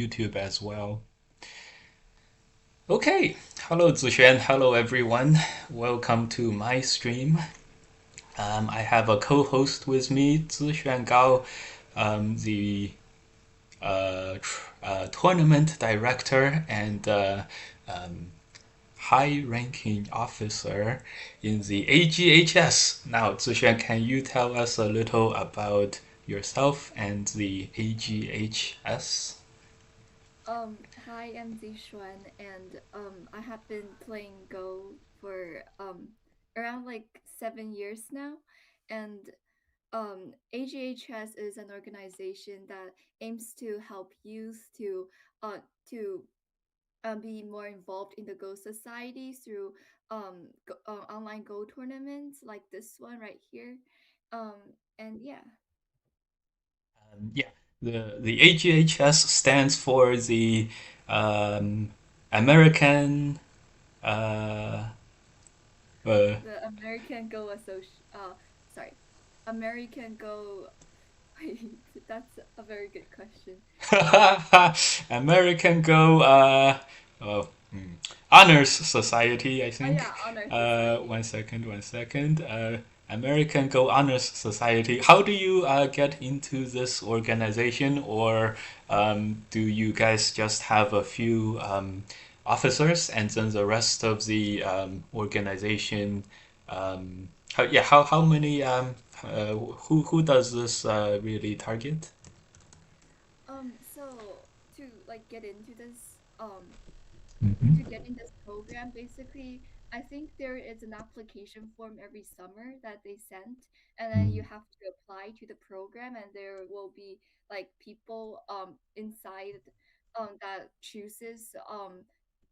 YouTube as well. Okay, hello Zixuan, hello everyone. Welcome to my stream. I have a co-host with me, Zixuan Gao, the tournament director and high-ranking officer in the AGHS. Now, Zixuan, can you tell us a little about yourself and the AGHS? Hi, I'm Zishuan, and I have been playing Go for around like 7 years now, and AGHS is an organization that aims to help youth uh to be more involved in the Go society through online Go tournaments like this one right here, and yeah. Yeah, the AGHS stands for the um, American. Uh, uh, The American Go sorry, American Go. Wait, that's a very good question. American Go oh, Honors Society, I Oh yeah, think. Honor Society. One second, one second. American Go Honors Society. How do you get into this organization, or do you guys just have a few officers and then the rest of the organization? How many? Who does this really target? So to like get into this, to Mhm. get in this program, basically, I think there is an application form every summer that they sent, and then you Mm. have to apply to the program, and there will be like people inside that chooses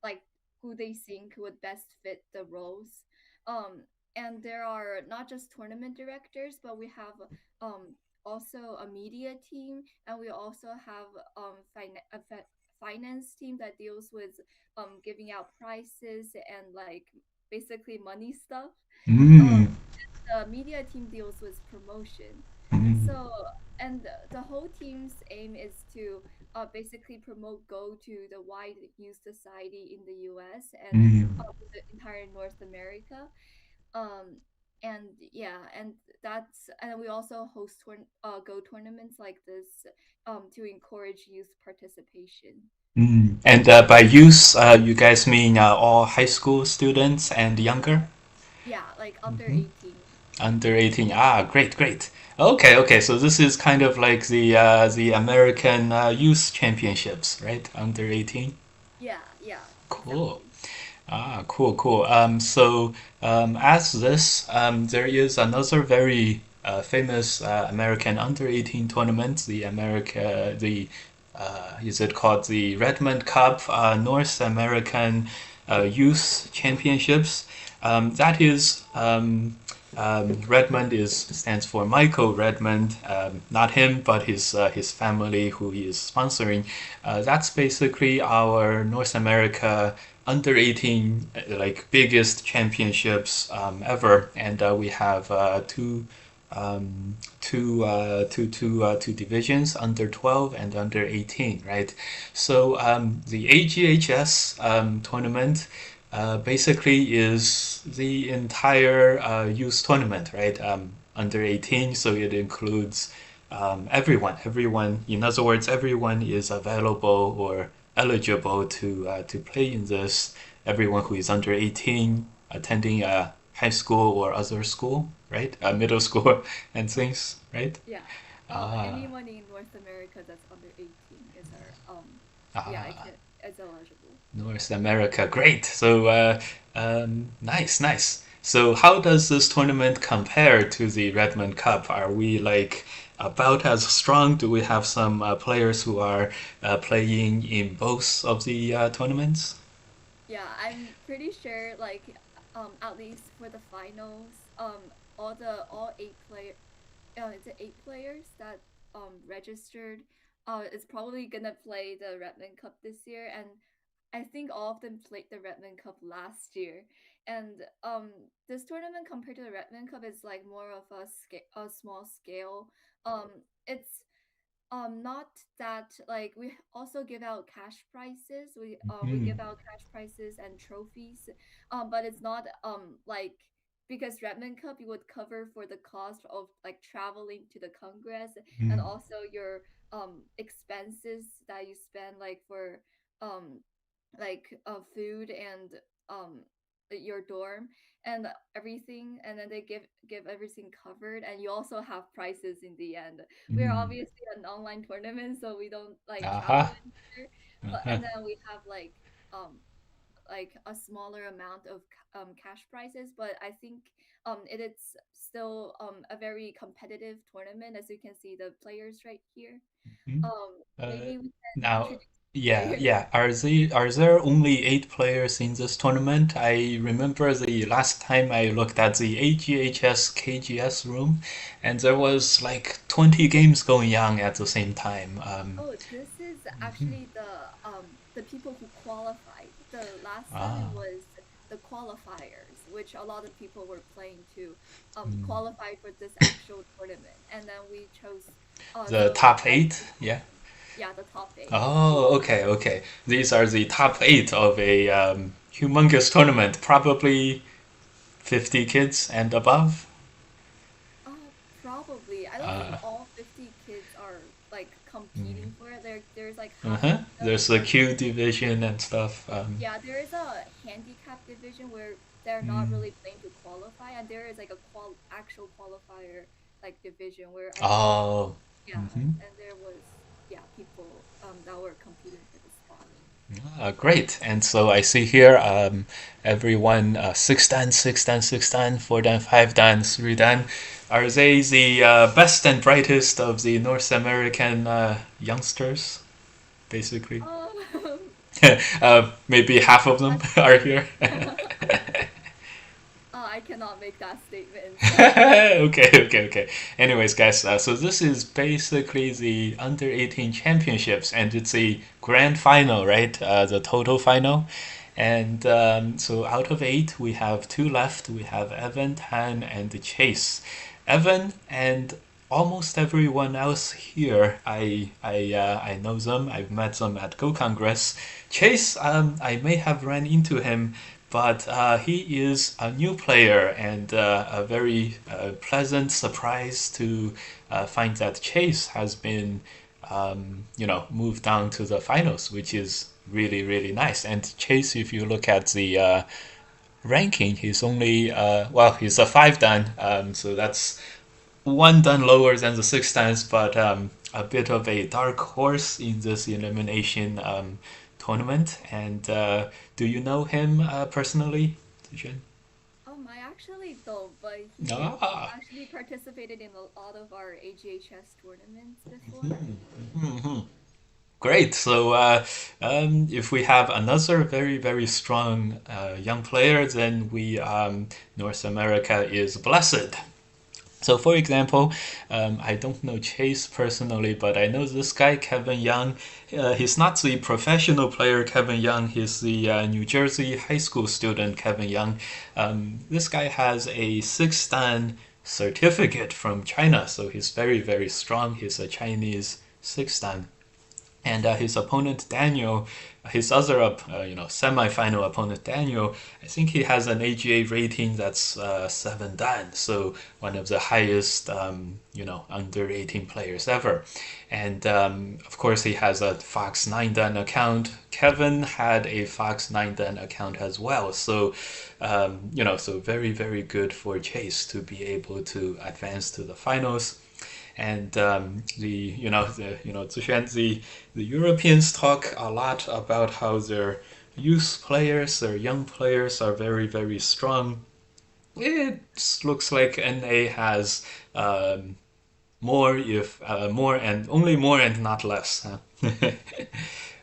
like who they think would best fit the roles. Um and there are not just tournament directors, but we have um also a media team, and we also have finance team that deals with giving out prices and like basically money stuff. Um, Mm. the media team deals with promotion. Mm. So, and the whole team's aim is to basically promote Go to the wide youth society in the U.S. and Mm. the entire North America. Um, and yeah, and we also host Go tournaments like this to encourage youth participation. Mm. And by youth, you guys mean all high school students and younger? Yeah, like under Hmm. 18. Under 18. Ah, great, great. Okay, okay. So this is kind of like the American Youth Championships, right? Under 18. Yeah, yeah, Cool. exactly. Ah, cool, cool. As this, there is another very famous American under 18 tournament, is it called the Redmond Cup, North American Youth Championships? That is Redmond is stands for Michael Redmond, not him, but his family who he is sponsoring. That's basically our North America under 18 like biggest championships ever, and we have two divisions, under 12 and under 18, right? So the AGHS tournament basically is the entire youth tournament, right? Under 18, so it includes everyone. Everyone, in other words, everyone is available or eligible to play in this. Everyone who is under 18, attending a high school or other school, right? Middle school and things, right? Yeah. Ah, Anyone in North America that's under 18 is our yeah, it ah, can is eligible. North America, great. So, nice, nice. So, how does this tournament compare to the Redmond Cup? Are we like about as strong? Do we have some players who are playing in both of the tournaments? Yeah, I'm pretty sure like at least for the finals, all it's 8 players that registered is probably gonna play the Redmond Cup this year, and I think all of them played the Redmond Cup last year. And this tournament compared to the Redmond Cup is like more of a small scale. It's Not that like we also give out cash prizes. We Hmm. give out cash prizes and trophies. But it's not like because Redmond Cup you would cover for the cost of like traveling to the Congress and Mm. also your expenses that you spend like for um food and um your dorm and everything, and then they give everything covered, and you also have prizes in the end. We're Mm. obviously an online tournament, so we don't like travel Aha. anywhere, but Uh-huh. and then we have um like a smaller amount of cash prizes, but I think it is still a very competitive tournament, as you can see the players right here. Mhm. Maybe we can Now, introduce yeah, players. yeah. Are there only 8 players in this tournament? I remember the last time I looked at the AGHS KGS room, and there was like 20 games going on at the same time. Oh, this is Mhm. actually the people who qualified. The last time it Ah, was the qualifiers, which a lot of people were playing to mm. qualify for this actual tournament. And then we chose The so top all eight? people Yeah. yeah, the top eight. Oh, okay, okay. These are the top eight of a humongous tournament, probably 50 kids and above. Probably. I don't think Uh, all 50 kids are like mm. competing for it. There's like half Uh-huh. of them There's a are Q division and stuff. yeah, there is a handicap division where they're not Mm. really playing to qualify, and there is like a actual qualifier like division where I think Oh. yeah, Hmm. and there was yeah people that were competing for the spot. Great. And so I see here everyone 6 dan, 6 dan, 6 dan, 4 dan, 5 dan, 3 dan. Are they the best and brightest of the North American youngsters, basically? Um, Maybe half of them are here. I cannot make that statement. Okay, okay, okay. Anyways, guys, so this is basically the under 18 championships, and it's a grand final, right? The total final. And so out of eight, we have two left. We have Evan, Tan, and Chase. Evan and almost everyone else here, I know them. I've met them at Go Congress. Chase, I may have ran into him, but he is a new player and a very pleasant surprise to find that Chase has been, moved down to the finals, which is really, really nice. And Chase, if you look at the ranking, he's only, he's a 5 dan, so that's 1 dan lower than the 6 dans, but a bit of a dark horse in this elimination tournament. And do you know him personally, Tijan? I actually don't, but he Ah. actually participated in a lot of our AGHS tournaments before. Mhm. Great. So, if we have another very, very strong young player, then we North America is blessed. So, for example, I don't know Chase personally, but I know this guy, Kevin Young. He's not the professional player, Kevin Young. He's the New Jersey high school student, Kevin Young. This guy has a 6 dan certificate from China, so he's very, very strong. He's a Chinese 6 dan. And his opponent Daniel, his other semi-final opponent Daniel, I think he has an AGA rating that's 7 dan, so one of the highest under 18 players ever. And of course he has a Fox 9 dan account. Kevin had a Fox 9 dan account as well, so so very, very good for Chase to be able to advance to the finals. And Zishan, the Europeans talk a lot about how their youth players, their young players are very, very strong. It looks like NA has more, if more and only more and not less. Huh?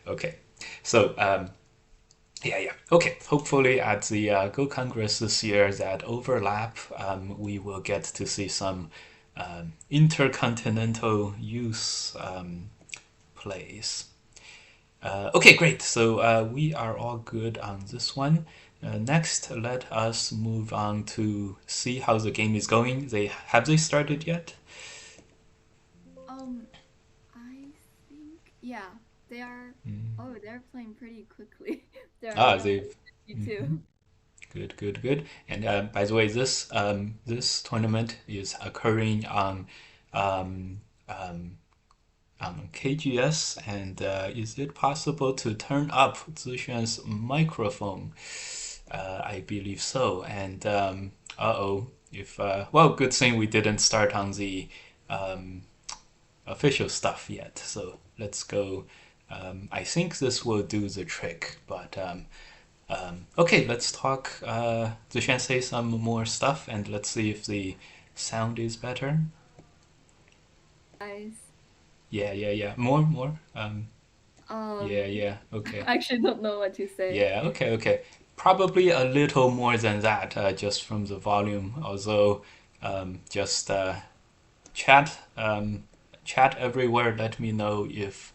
Okay, so yeah, yeah. Okay. Hopefully, at the Go Congress this year, that overlap, we will get to see some intercontinental youth plays. Okay, great. So we are all good on this one. Next, let us move on to see how the game is going. They started yet? Um, I Yeah, they are. Mm. Oh, they're playing pretty quickly. They're Ah, around they've. like 52. Mhm. Good, good, good. And by the way, this tournament is occurring um, um, on KGS. And is it possible to turn up Zixuan's microphone? I believe so. And uh-oh, if well, good thing we didn't start on the um, official stuff yet. So let's go. I think this will do the trick, but okay, let's talk. Zishan say some more stuff, and let's see if the sound is better. Guys, Yeah, yeah, yeah. More, more. Yeah, um, yeah. Okay. I actually don't know what to say. Yeah, okay, okay. Probably a little more than that, just from the volume. Although, just chat, chat everywhere. Let me know if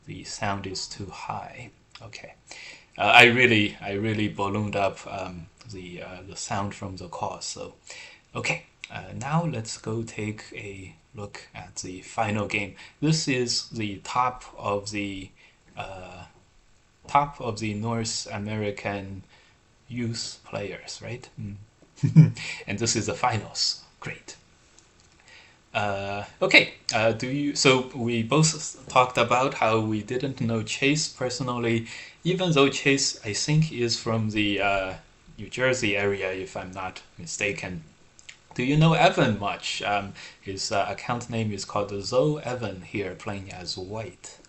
the sound is too high. Okay. I really ballooned up the sound from the call. So, okay. Now let's go take a look at the final game. This is the uh, top of the North American youth players, right? Mm. And this is the finals. Great. Okay. Do you? So we both talked about how we didn't know Chase personally, even though Chase, I think, is from the New Jersey area, if I'm not mistaken. Do you know Evan much? His account name is called Zoe Evan here, playing as White.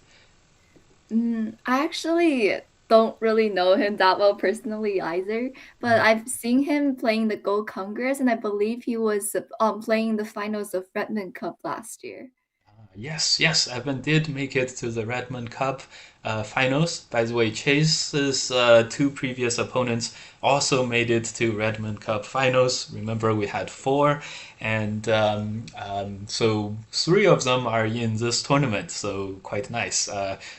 I actually don't really know him that well personally either, but Mm. I've seen him playing the Gold Congress, and I believe he was playing the finals of Redmond Cup last year. Yes, yes, Evan did make it to the Redmond Cup finals. By the way, Chase's two previous opponents also made it to Redmond Cup finals. Remember, we had four, and so three of them are in this tournament. So quite nice.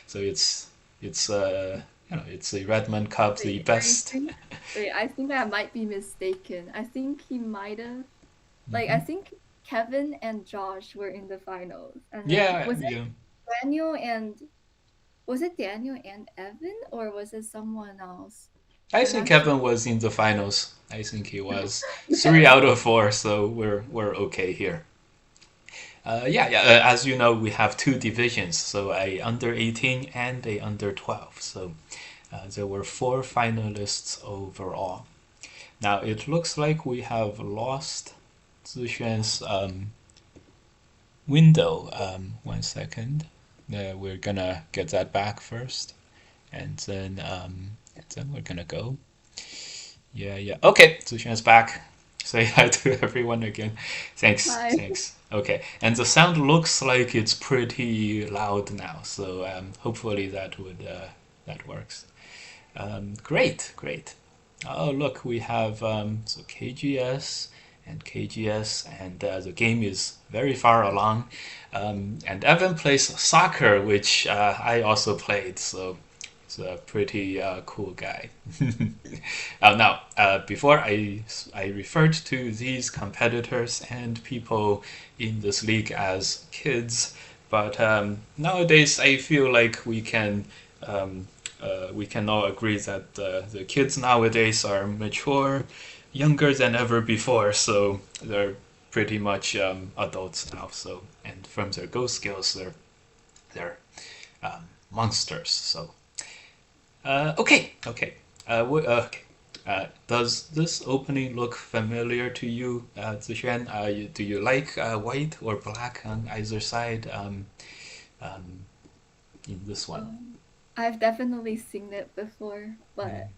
So it's it's the Redmond Cup, the Wait, are you best. sure? Wait, I think I might be mistaken. I think he might have I Hmm. think Kevin and Josh were in the finals, and then Yeah, yeah. Daniel and was it Daniel and Evan, or was it someone else? I I'm think actually Kevin was in the finals. I think he was three yeah. out of four, so we're okay here. Yeah, yeah. As you know, we have two divisions, so a under 18 and a under 12. So there were four finalists overall. Now it looks like we have lost Zixuan's window. One second. We're gonna get that back first, and then we're gonna go. Yeah, yeah. Okay, Zushan's back. Say hi to everyone again. Thanks, Hi. thanks. Okay, and the sound looks like it's pretty loud now, so hopefully that works. Great, great. Oh, look, we have so KGS and KGS, and the game is very far along. And Evan plays soccer, which I also played, so he's a pretty cool guy. Now, before I referred to these competitors and people in this league as kids, but nowadays I feel like we can all agree that the kids nowadays are mature, younger than ever before. So they're pretty much adults now. So and from their Go skills, they're monsters. So okay, okay. Okay. Does this opening look familiar to you, Zishan? Do you like white or black on either side um, in this one? I've definitely seen it before, but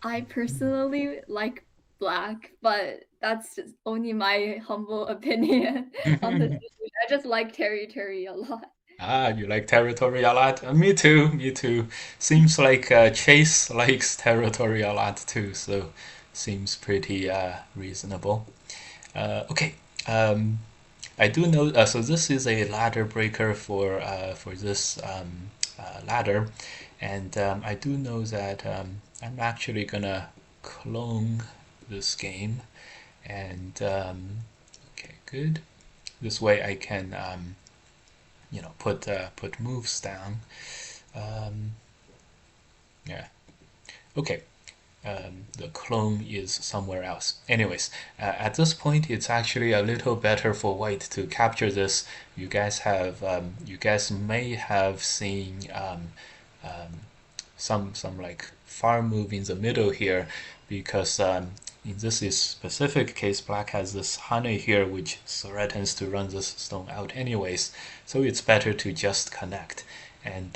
I personally like black, but that's just only my humble opinion on the Mm. series. I just like Terry a lot. Ah, you like territory a lot? Me too, me too. Seems like Chase likes territory a lot too, so seems pretty reasonable. Okay, um, I do know. So this is a ladder breaker for this ladder, and I do know that I'm actually gonna clone this game, and okay, good. This way I can put moves down. Um, yeah. Okay. The clone is somewhere else. Anyways, at this point, it's actually a little better for white to capture this. You guys may have seen some like farm move in the middle here, because in this is specific case, black has this honey here, which threatens to run this stone out anyways. So it's better to just connect. And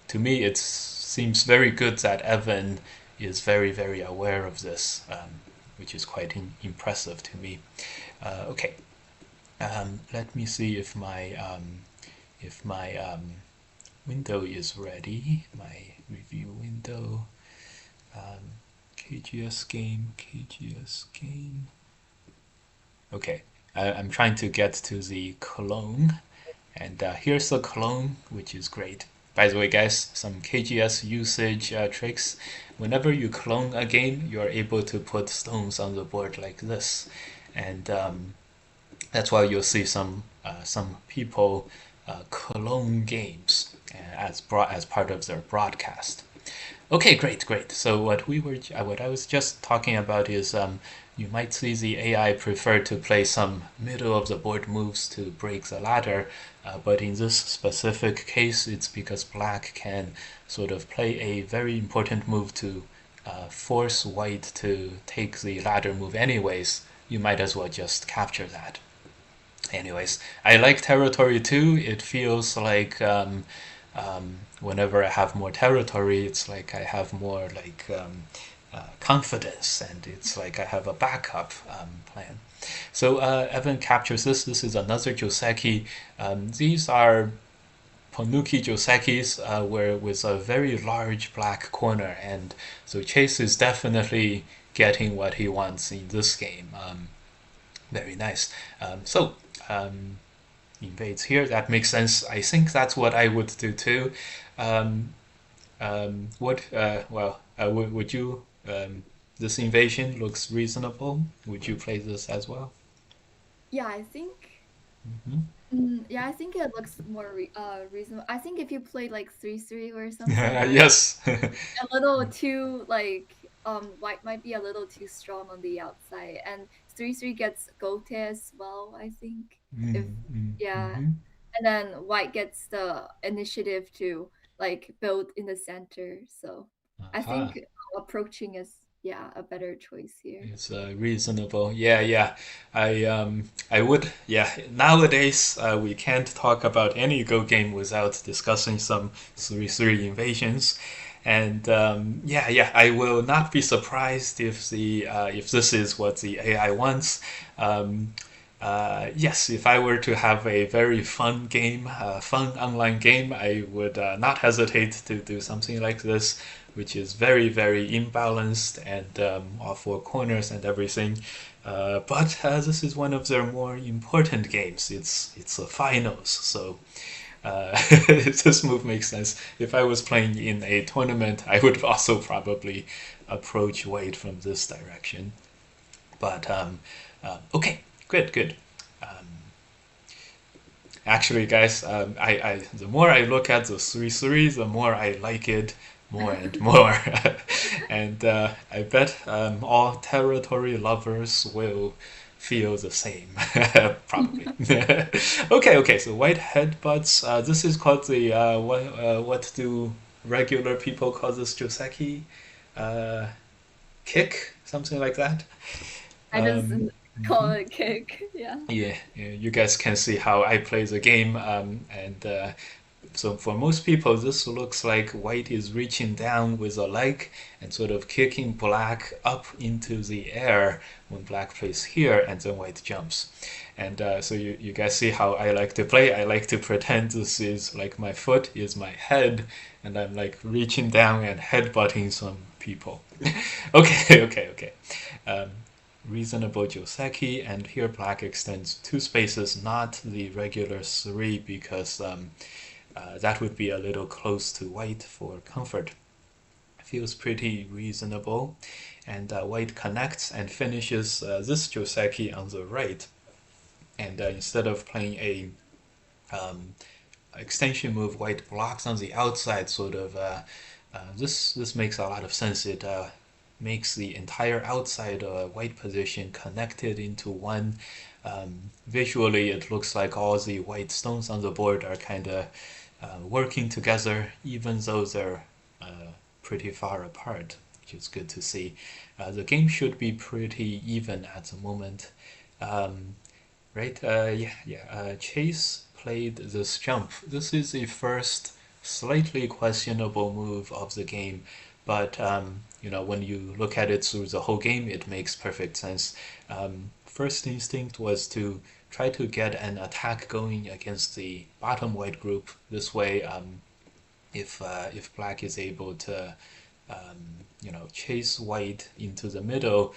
to me, it seems very good that Evan is very aware of this, which is quite impressive to me. Okay, let me see if my window is ready. My review window, KGS game, KGS game. Okay, I'm trying to get to the clone, and here's the clone, which is great. By the way, guys, some KGS usage tricks. Whenever you clone a game, you're able to put stones on the board like this, and that's why you'll see some people clone games as part of their broadcast. Okay, great. So what I was just talking about is you might see the AI prefer to play some middle of the board moves to break the ladder, but in this specific case, it's because black can sort of play a very important move to force white to take the ladder move anyways. You might as well just capture that. Anyways, I like territory too. It feels like whenever I have more territory, it's like I have more like confidence, and it's like I have a backup plan. So Evan captures this. This is another Joseki. These are Ponuki Josekis, where with a very large black corner, and so Chase is definitely getting what he wants in this game. Very nice. So invades here. That makes sense. I think that's what I would do too. Um, what? Would you? This invasion looks reasonable. Would you play this as well? Yeah, I think. Hmm. Yeah, I think it looks more reasonable. I think if you played like 3-3 or something, Yes. a little too like white might be a little too strong on the outside, and 3-3 gets gote as well, I think. If yeah, Mm-hmm. and then white gets the initiative to like build in the center. So I Aha. think approaching is yeah a better choice here. It's reasonable. Yeah. I would. Yeah. Nowadays, we can't talk about any Go game without discussing some 3-3 invasions, and yeah. I will not be surprised if this is what the AI wants. Um, yes, if I were to have a very fun game, fun online game, I would not hesitate to do something like this, which is very imbalanced and all four corners and everything. But this is one of their more important games. It's the finals, so this move makes sense. If I was playing in a tournament, I would also probably approach Wade from this direction. But okay, good. Um, Actually, guys, I the more I look at the 3-3, the more I like it more and more. And I bet all territory lovers will feel the same, probably. Okay, so white headbutts. This is called the, what do regular people call this, Joseki? Uh, Kick? Something like that? I just call Mhm. it kick. Yeah. Yeah, you guys can see how I play the game, and so for most people, this looks like white is reaching down with a leg and sort of kicking black up into the air when black plays here, and then white jumps. And so you guys see how I like to play. I like to pretend this is like my foot is my head, and I'm like reaching down and headbutting some people. Okay. Um, Reasonable Joseki, and here black extends two spaces, not the regular three, because that would be a little close to white for comfort. Feels pretty reasonable, and white connects and finishes this Joseki on the right. And instead of playing a um, extension move, white blocks on the outside, sort of. This makes a lot of sense. It makes the entire outside white position connected into one. Visually, it looks like all the white stones on the board are kind of working together, even though they're pretty far apart, which is good to see. The game should be pretty even at the moment. Um, right? Yeah. Chase played this jump. This is the first slightly questionable move of the game, but when you look at it through the whole game, it makes perfect sense. First instinct was to try to get an attack going against the bottom white group. This way, if black is able to chase white into the middle,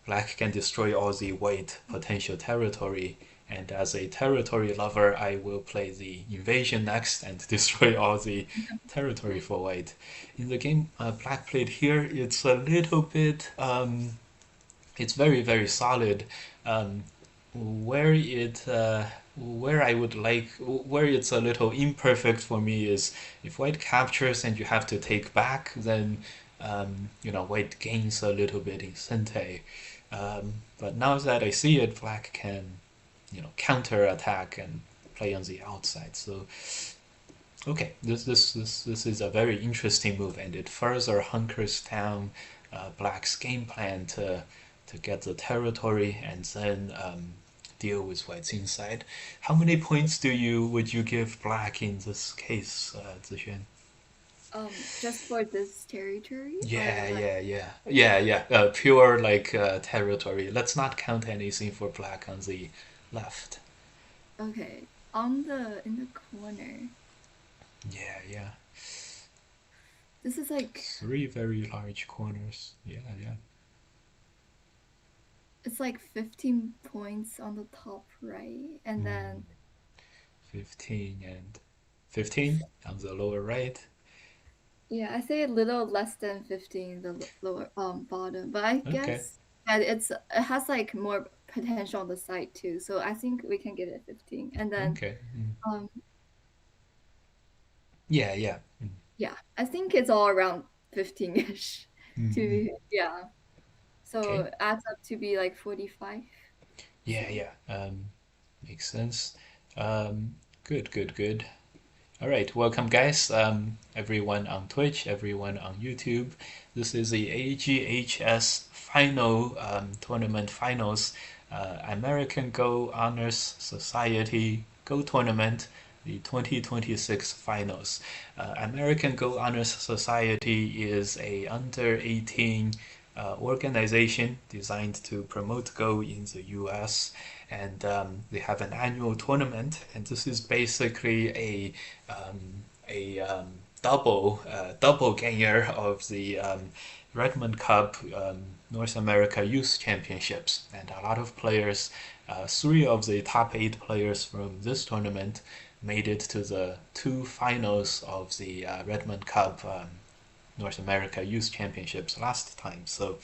black can destroy all the white potential territory. And as a territory lover, I will play the invasion next and destroy all the territory for white. In the game black played here, it's a little bit, it's very, very solid. Um, where it where I would like where it's a little imperfect for me is if white captures and you have to take back, then white gains a little bit in Sente. But now that I see it, black can counter attack and play on the outside. So okay, this is a very interesting move, and it further hunkers down black's game plan to get the territory and then deal with white's inside. How many points would you give black in this case, Zixuan? Just for this territory or Yeah, like yeah, yeah, yeah, yeah. Pure like territory. Let's not count anything for black on the left. okay. On the in the corner. Yeah, yeah. This is like Three very large corners. Yeah, yeah. it's like 15 points on the top right, and Mm, then 15 and 15 on the lower right. yeah, I say a little less than 15 the lower bottom, but I Okay, guess that it has like more potential on the side too. So I think we can get it 15. And then okay. um Yeah, yeah. yeah, I think it's all around 15-ish Mm-hmm. yeah. So Okay. it adds up to be like 45. Yeah, So yeah. Makes sense. Um, good, good, good. All right, welcome guys. Everyone on Twitch, everyone on YouTube. This is the AGHS final tournament finals, American Go Honors Society Go Tournament, the 2026 finals. American Go Honors Society is a under 18 organization designed to promote Go in the US, and they have an annual tournament, and this is basically a double gainer of the Redmond Cup North America Youth Championships, and a lot of players, three of the top eight players from this tournament made it to the two finals of the Redmond Cup North America Youth Championships last time. So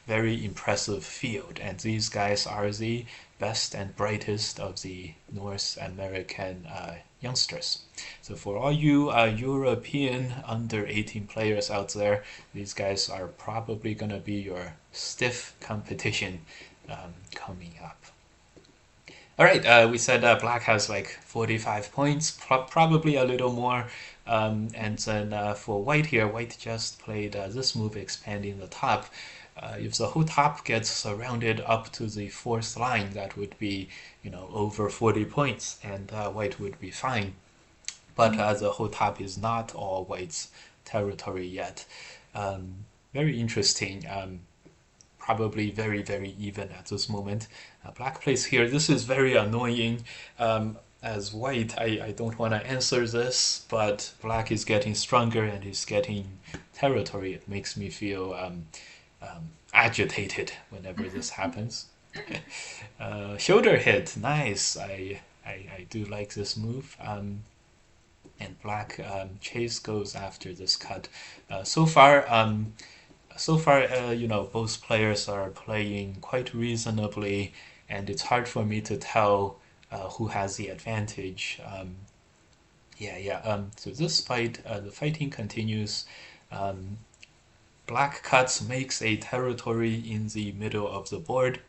very impressive field. And these guys are the best and brightest of the North American youngsters. So for all you European under 18 players out there, these guys are probably going to be your stiff competition coming up. All right, we said black has like 45 points, probably a little more. And then for white here, white just played this move, expanding the top. If the whole top gets surrounded up to the fourth line, that would be, over 40 points, and white would be fine. But the whole top is not all white's territory yet. Very interesting. Probably very, very even at this moment. Black plays here. This is very annoying. As white, I don't want to answer this, but black is getting stronger and is getting territory. It makes me feel agitated whenever this happens. Shoulder hit, nice. I do like this move. And black chase goes after this cut. So far, both players are playing quite reasonably, and it's hard for me to tell who has the advantage. Yeah, yeah. So this fight, the fighting continues. Um, Black cuts makes a territory in the middle of the board,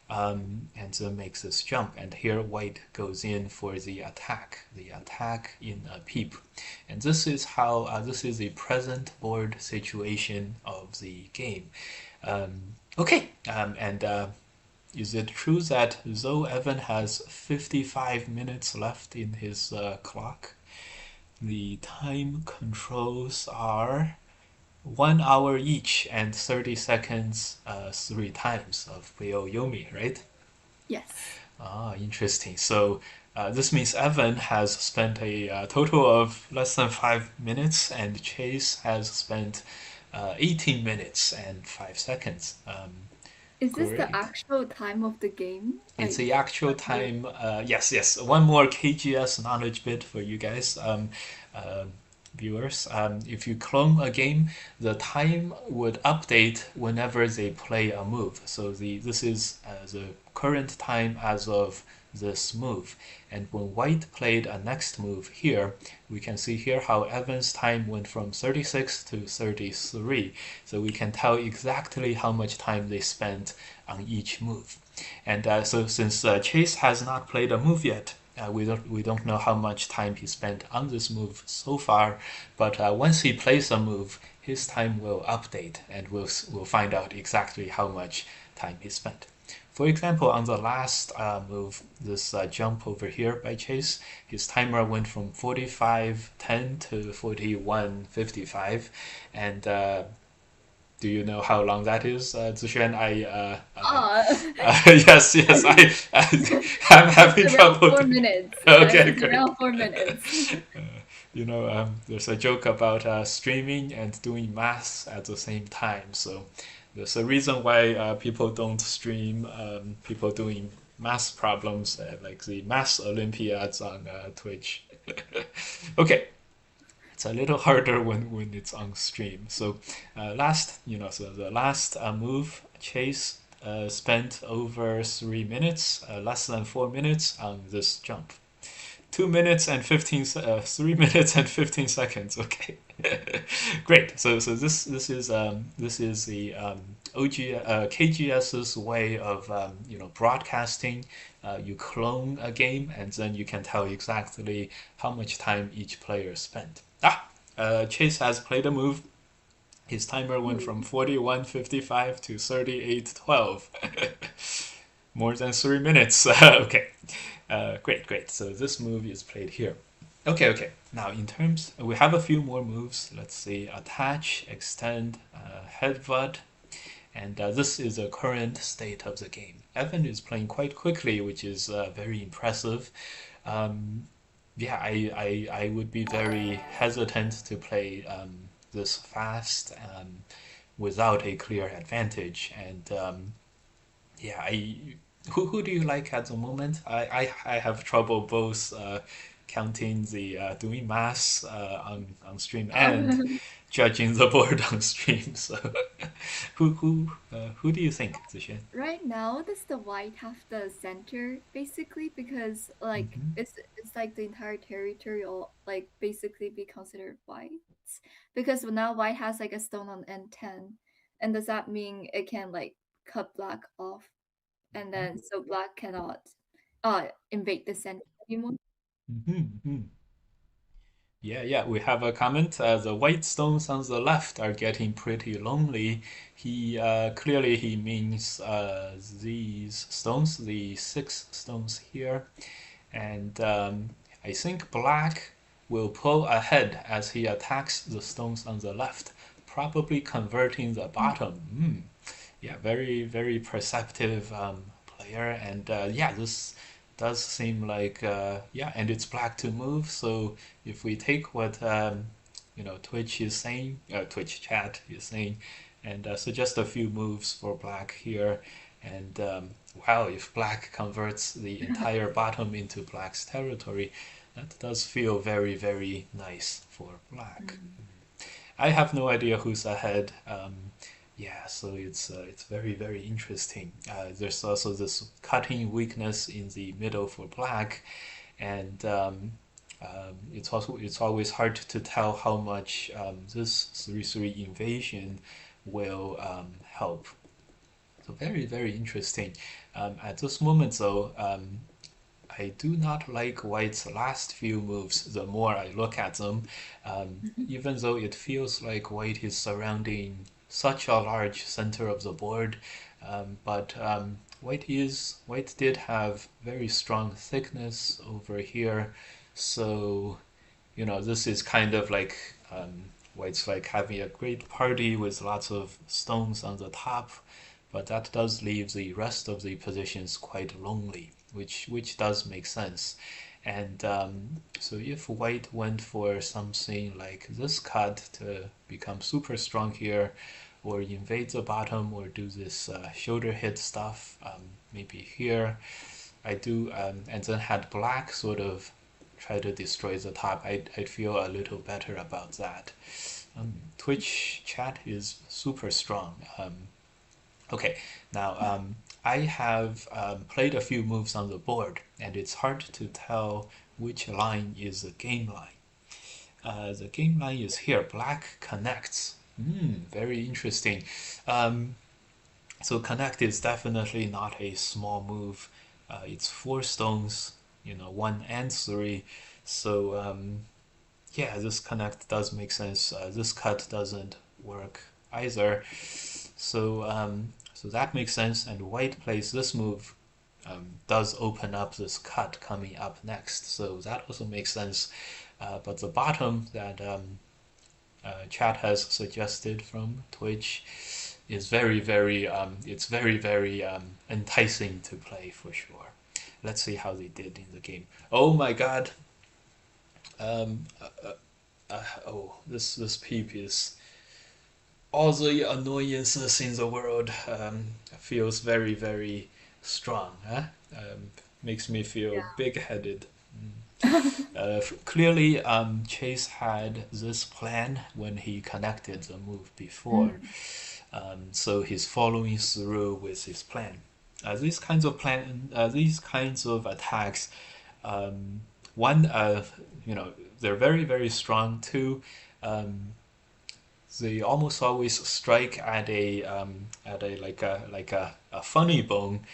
and then makes this jump. And here white goes in for the attack in a peep. And this is how this is the present board situation of the game. Okay, and is it true that though Evan has 55 minutes left in his clock, the time controls are 1 hour each and 30 seconds three times of Yomi, right? Yes. Ah, interesting. So this means Evan has spent a total of less than 5 minutes, and Chase has spent 18 minutes and 5 seconds. Is this the Great. actual time of the game? It's Like, the actual time. Yes, yes. One more KGS knowledge bit for you guys, uh, viewers. If you clone a game, the time would update whenever they play a move. So this is the current time as of this move. And when White played a next move here, we can see here how Evan's time went from 36 to 33. So we can tell exactly how much time they spent on each move. And so since Chase has not played a move yet, we don't know how much time he spent on this move so far. But once he plays a move, his time will update, and we'll find out exactly how much time he spent. For example, on the last move, this jump over here by Chase, his timer went from 45:10 to 41:55, and do you know how long that is, Zishan? ah, Yes, yes, I'm it's having around trouble. 4 minutes, guys. Okay, It's great. around 4 minutes. There's a joke about streaming and doing math at the same time. So there's a reason why people don't stream people doing math problems, like the math Olympiads on Twitch. Okay, it's a little harder when it's on stream. So so the last move, Chase spent over 3 minutes, less than 4 minutes on this jump. 2 minutes and 15, 3 minutes and 15 seconds. Okay, great. So this is the KGS's way of broadcasting. You clone a game, and then you can tell exactly how much time each player spent. Chase has played a move. His timer went from Ooh. 41:55 to 38:12. More than 3 minutes. Okay. Great, great. So this move is played here. Okay, okay. Now in terms, we have a few more moves. Let's see, attach, extend, headbutt, and this is the current state of the game. Evan is playing quite quickly, which is very impressive. Um, yeah, I would be very hesitant to play this fast without a clear advantage. And yeah, who do you like at the moment? I have trouble both counting the doing math on stream and Um, judging the board on stream. So who do you think, Zixuan? right now, does the white have the center basically because like Hmm. it's like the entire territory or like basically be considered white because now white has like a stone on N10, and does that mean it can like cut black off and then so black cannot invade the center anymore? Hmm. Yeah, yeah, we have a comment. The white stones on the left are getting pretty lonely. He clearly he means these stones, the six stones here, and I think black will pull ahead as he attacks the stones on the left, probably converting the bottom. Yeah, very, very perceptive player, and yeah, this does seem like yeah, and it's black to move. So if we take what Twitch is saying, Twitch chat is saying, and suggest a few moves for black here, and wow, if black converts the entire bottom into black's territory, that does feel very, very nice for black. Mm. I have no idea who's ahead. Yeah, so it's very, very interesting. There's also this cutting weakness in the middle for black, and It's always hard to tell how much this 3/3 invasion will help. So very, very interesting. At this moment, though, I do not like White's last few moves the more I look at them, even though it feels like White is surrounding such a large center of the board. But White did have very strong thickness over here, so this is kind of like White's like having a great party with lots of stones on the top, but that does leave the rest of the positions quite lonely, which does make sense. And so if White went for something like this cut to become super strong here, or invade the bottom, or do this shoulder hit stuff, maybe here, and then had Black sort of try to destroy the top, I'd feel a little better about that. Twitch chat is super strong. Okay, now I have played a few moves on the board, and it's hard to tell which line is the game line. The game line is here. Black connects. Very interesting. Um, so connect is definitely not a small move. It's four stones, one and three. So yeah, this connect does make sense. This cut doesn't work either. So that makes sense. And White plays this move does open up this cut coming up next. So that also makes sense. But the bottom that chat has suggested from Twitch is it's very, very enticing to play for sure. Let's see how they did in the game. Oh my God. Um, oh, this peep is all the annoyances in the world. Feels very, very strong. Huh? Makes me feel Yeah. big-headed. Clearly, Chase had this plan when he connected the move before, Mm. so he's following through with his plan. These kinds of attacks, one, they're very, very strong. Two, um, they almost always strike at a a funny bone,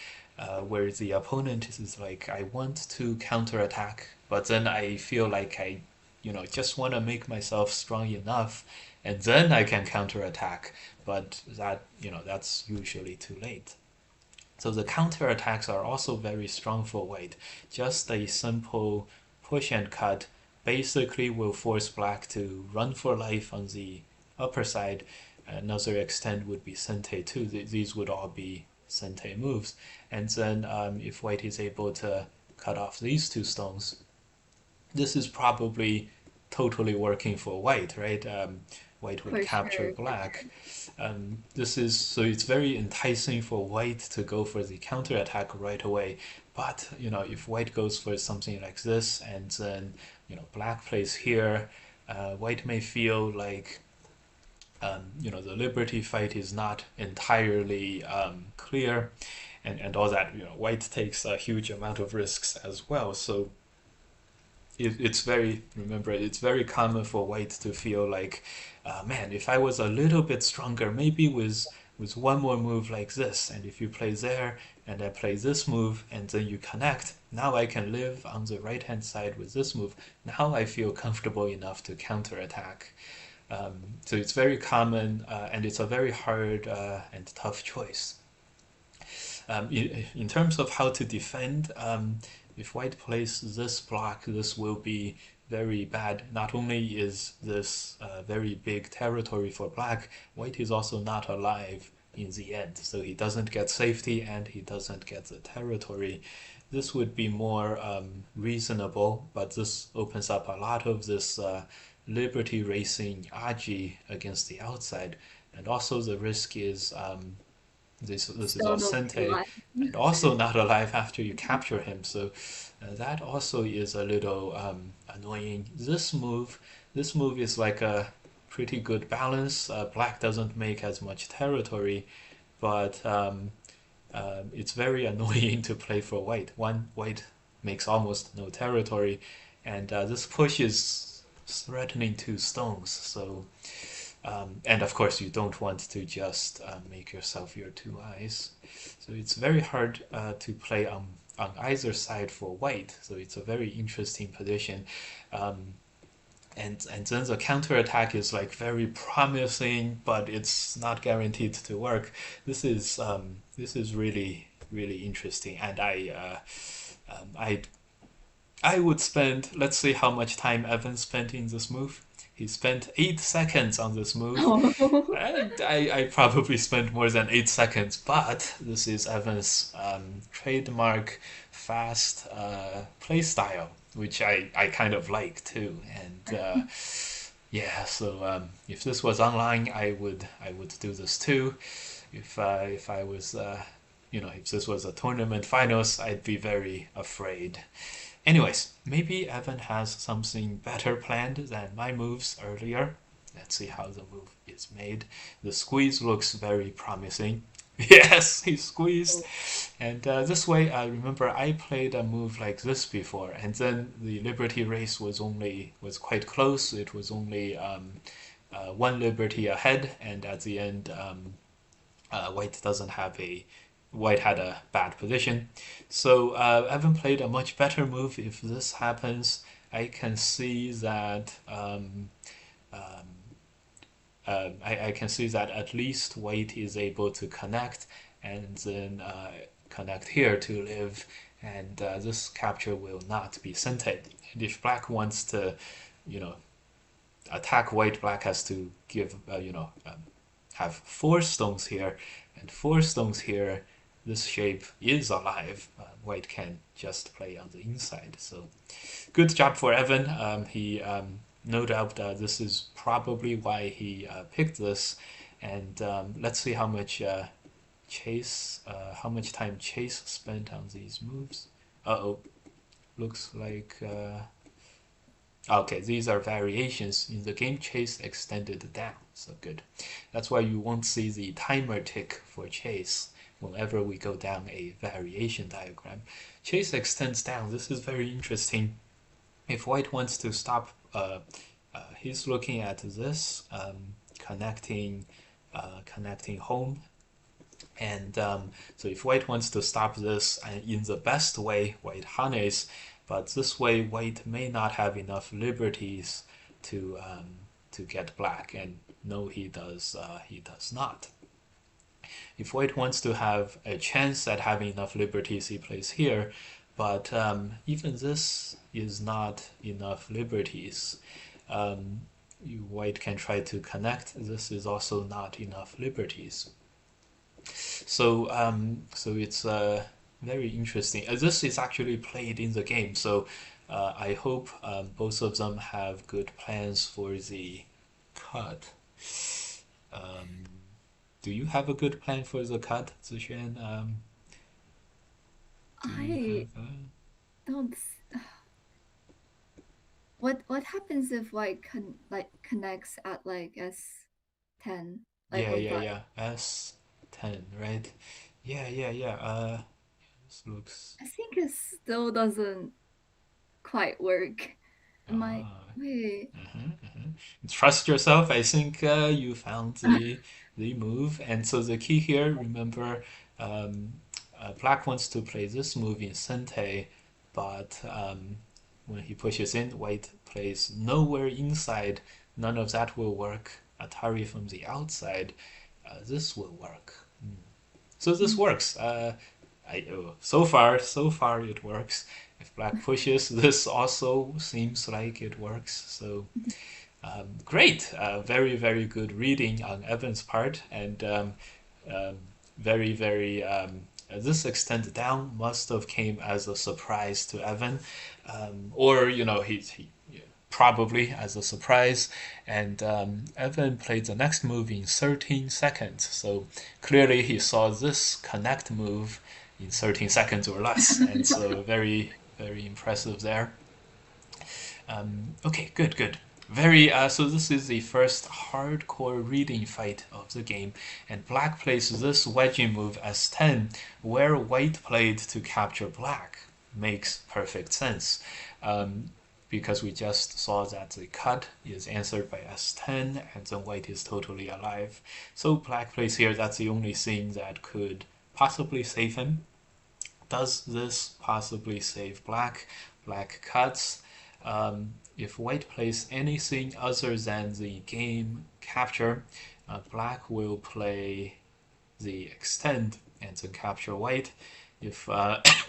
where the opponent is like, I want to counterattack, but then I feel like I just want to make myself strong enough, and then I can counterattack, but that's usually too late. So the counterattacks are also very strong for White. Just a simple push and cut basically will force Black to run for life on the upper side. Another extent would be Sente too. These would all be Sente moves. And then if White is able to cut off these two stones, this is probably totally working for White, right? White would For capture sure, for Black. sure. This is so it's very enticing for White to go for the counterattack right away. But if White goes for something like this, and then Black plays here, White may feel like the Liberty fight is not entirely clear, and all that. White takes a huge amount of risks as well. So it's very common for White to feel like, man, if I was a little bit stronger, maybe with one more move like this, and if you play there and I play this move and then you connect, now I can live on the right hand side with this move. Now I feel comfortable enough to counterattack. So it's very common, and it's a very hard and tough choice. In terms of how to defend, if White plays this block, this will be very bad. Not only is this very big territory for Black, White is also not alive in the end, so he doesn't get safety and he doesn't get the territory. This would be more reasonable, but this opens up a lot of this liberty racing Agi against the outside, and also the risk is this is Still all no Sente, life. and also not alive after you capture him. So that also is a little annoying. This move is like a pretty good balance. Black doesn't make as much territory, but it's very annoying to play for White. One, White makes almost no territory, and this push is threatening two stones. So and of course, you don't want to just make yourself your two eyes. So it's very hard to play on either side for white. So it's a very interesting position. Um, and then the counter attack is like very promising, but it's not guaranteed to work. This is really really interesting, and I would spend, let's see how much time Evan spent in this move. He spent 8 seconds on this move. Oh. And I probably spent more than 8 seconds, but this is Evan's trademark fast play style, which I kind of like too. And yeah, so if this was online, I would do this too. If I was if this was a tournament finals, I'd be very afraid. Anyways, maybe Evan has something better planned than my moves earlier. Let's see how the move is made. The squeeze looks very promising. Yes, he squeezed. And this way, I remember I played a move like this before, and then the Liberty race was quite close. It was only one Liberty ahead, and at the end, White doesn't have a White had a bad position. So Evan played a much better move. If this happens, I can see that um, I can see that at least White is able to connect and then connect here to live, and this capture will not be scented. And if Black wants to, you know, attack White, Black has to give have four stones here and four stones here. This shape is alive. White can just play on the inside. So good job for Evan. He no doubt this is probably why he picked this. And let's see how much time Chase spent on these moves. Uh-oh, looks like okay, these are variations in the game. Chase extended down, so good. That's why you won't see the timer tick for Chase whenever we go down a variation diagram. Chase extends down. This is very interesting. If White wants to stop, he's looking at this, connecting home. And so if White wants to stop this in the best way, White harness, but this way White may not have enough liberties to get Black, and no, he does not. If White wants to have a chance at having enough liberties, he plays here, but even this is not enough liberties. White can try to connect. This is also not enough liberties. So it's very interesting. This is actually played in the game, so I hope both of them have good plans for the cut. Um, do you have a good plan for the cut, Zixuan? Do you have I don't. What happens if White connects at like S10, like Yeah, with yeah, Black? yeah. S10, right? Yeah, yeah, yeah. This looks. I think it still doesn't quite work. Am I Ah, wait? trust yourself. I think you found the move, and so the key here. Remember, um, Black wants to play this move in Sente, but when he pushes in, White plays nowhere inside. None of that will work. Atari from the outside. This will work. So this works. So far it works. If Black pushes, this also seems like it works. So great, very very good reading on Evan's part, and um, very very. This extend down must have came as a surprise to Evan, or he probably as a surprise. And Evan played the next move in 13 seconds, so clearly he saw this connect move in 13 seconds or less, and so very very impressive there. Okay, good, good. Very so this is the first hardcore reading fight of the game, and Black plays this wedging move as 10, where White played to capture Black. Makes perfect sense. Um, because we just saw that the cut is answered by S10 and then white is totally alive. So black plays here, that's the only thing that could possibly save him. Does this possibly save black? Black cuts. If white plays anything other than the game capture, black will play the extend and then capture white. If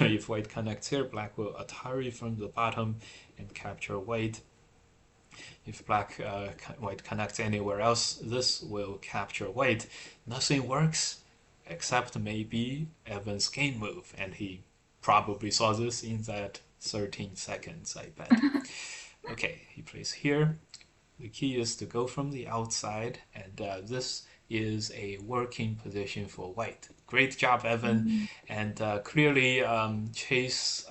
if white connects here, black will Atari from the bottom and capture white. If white connects anywhere else, this will capture white. Nothing works except maybe Evan's game move, and he probably saw this in that 13 seconds, I bet. Okay, he plays here. The key is to go from the outside, and this is a working position for white. Great job, Evan. Mm. And clearly, Chase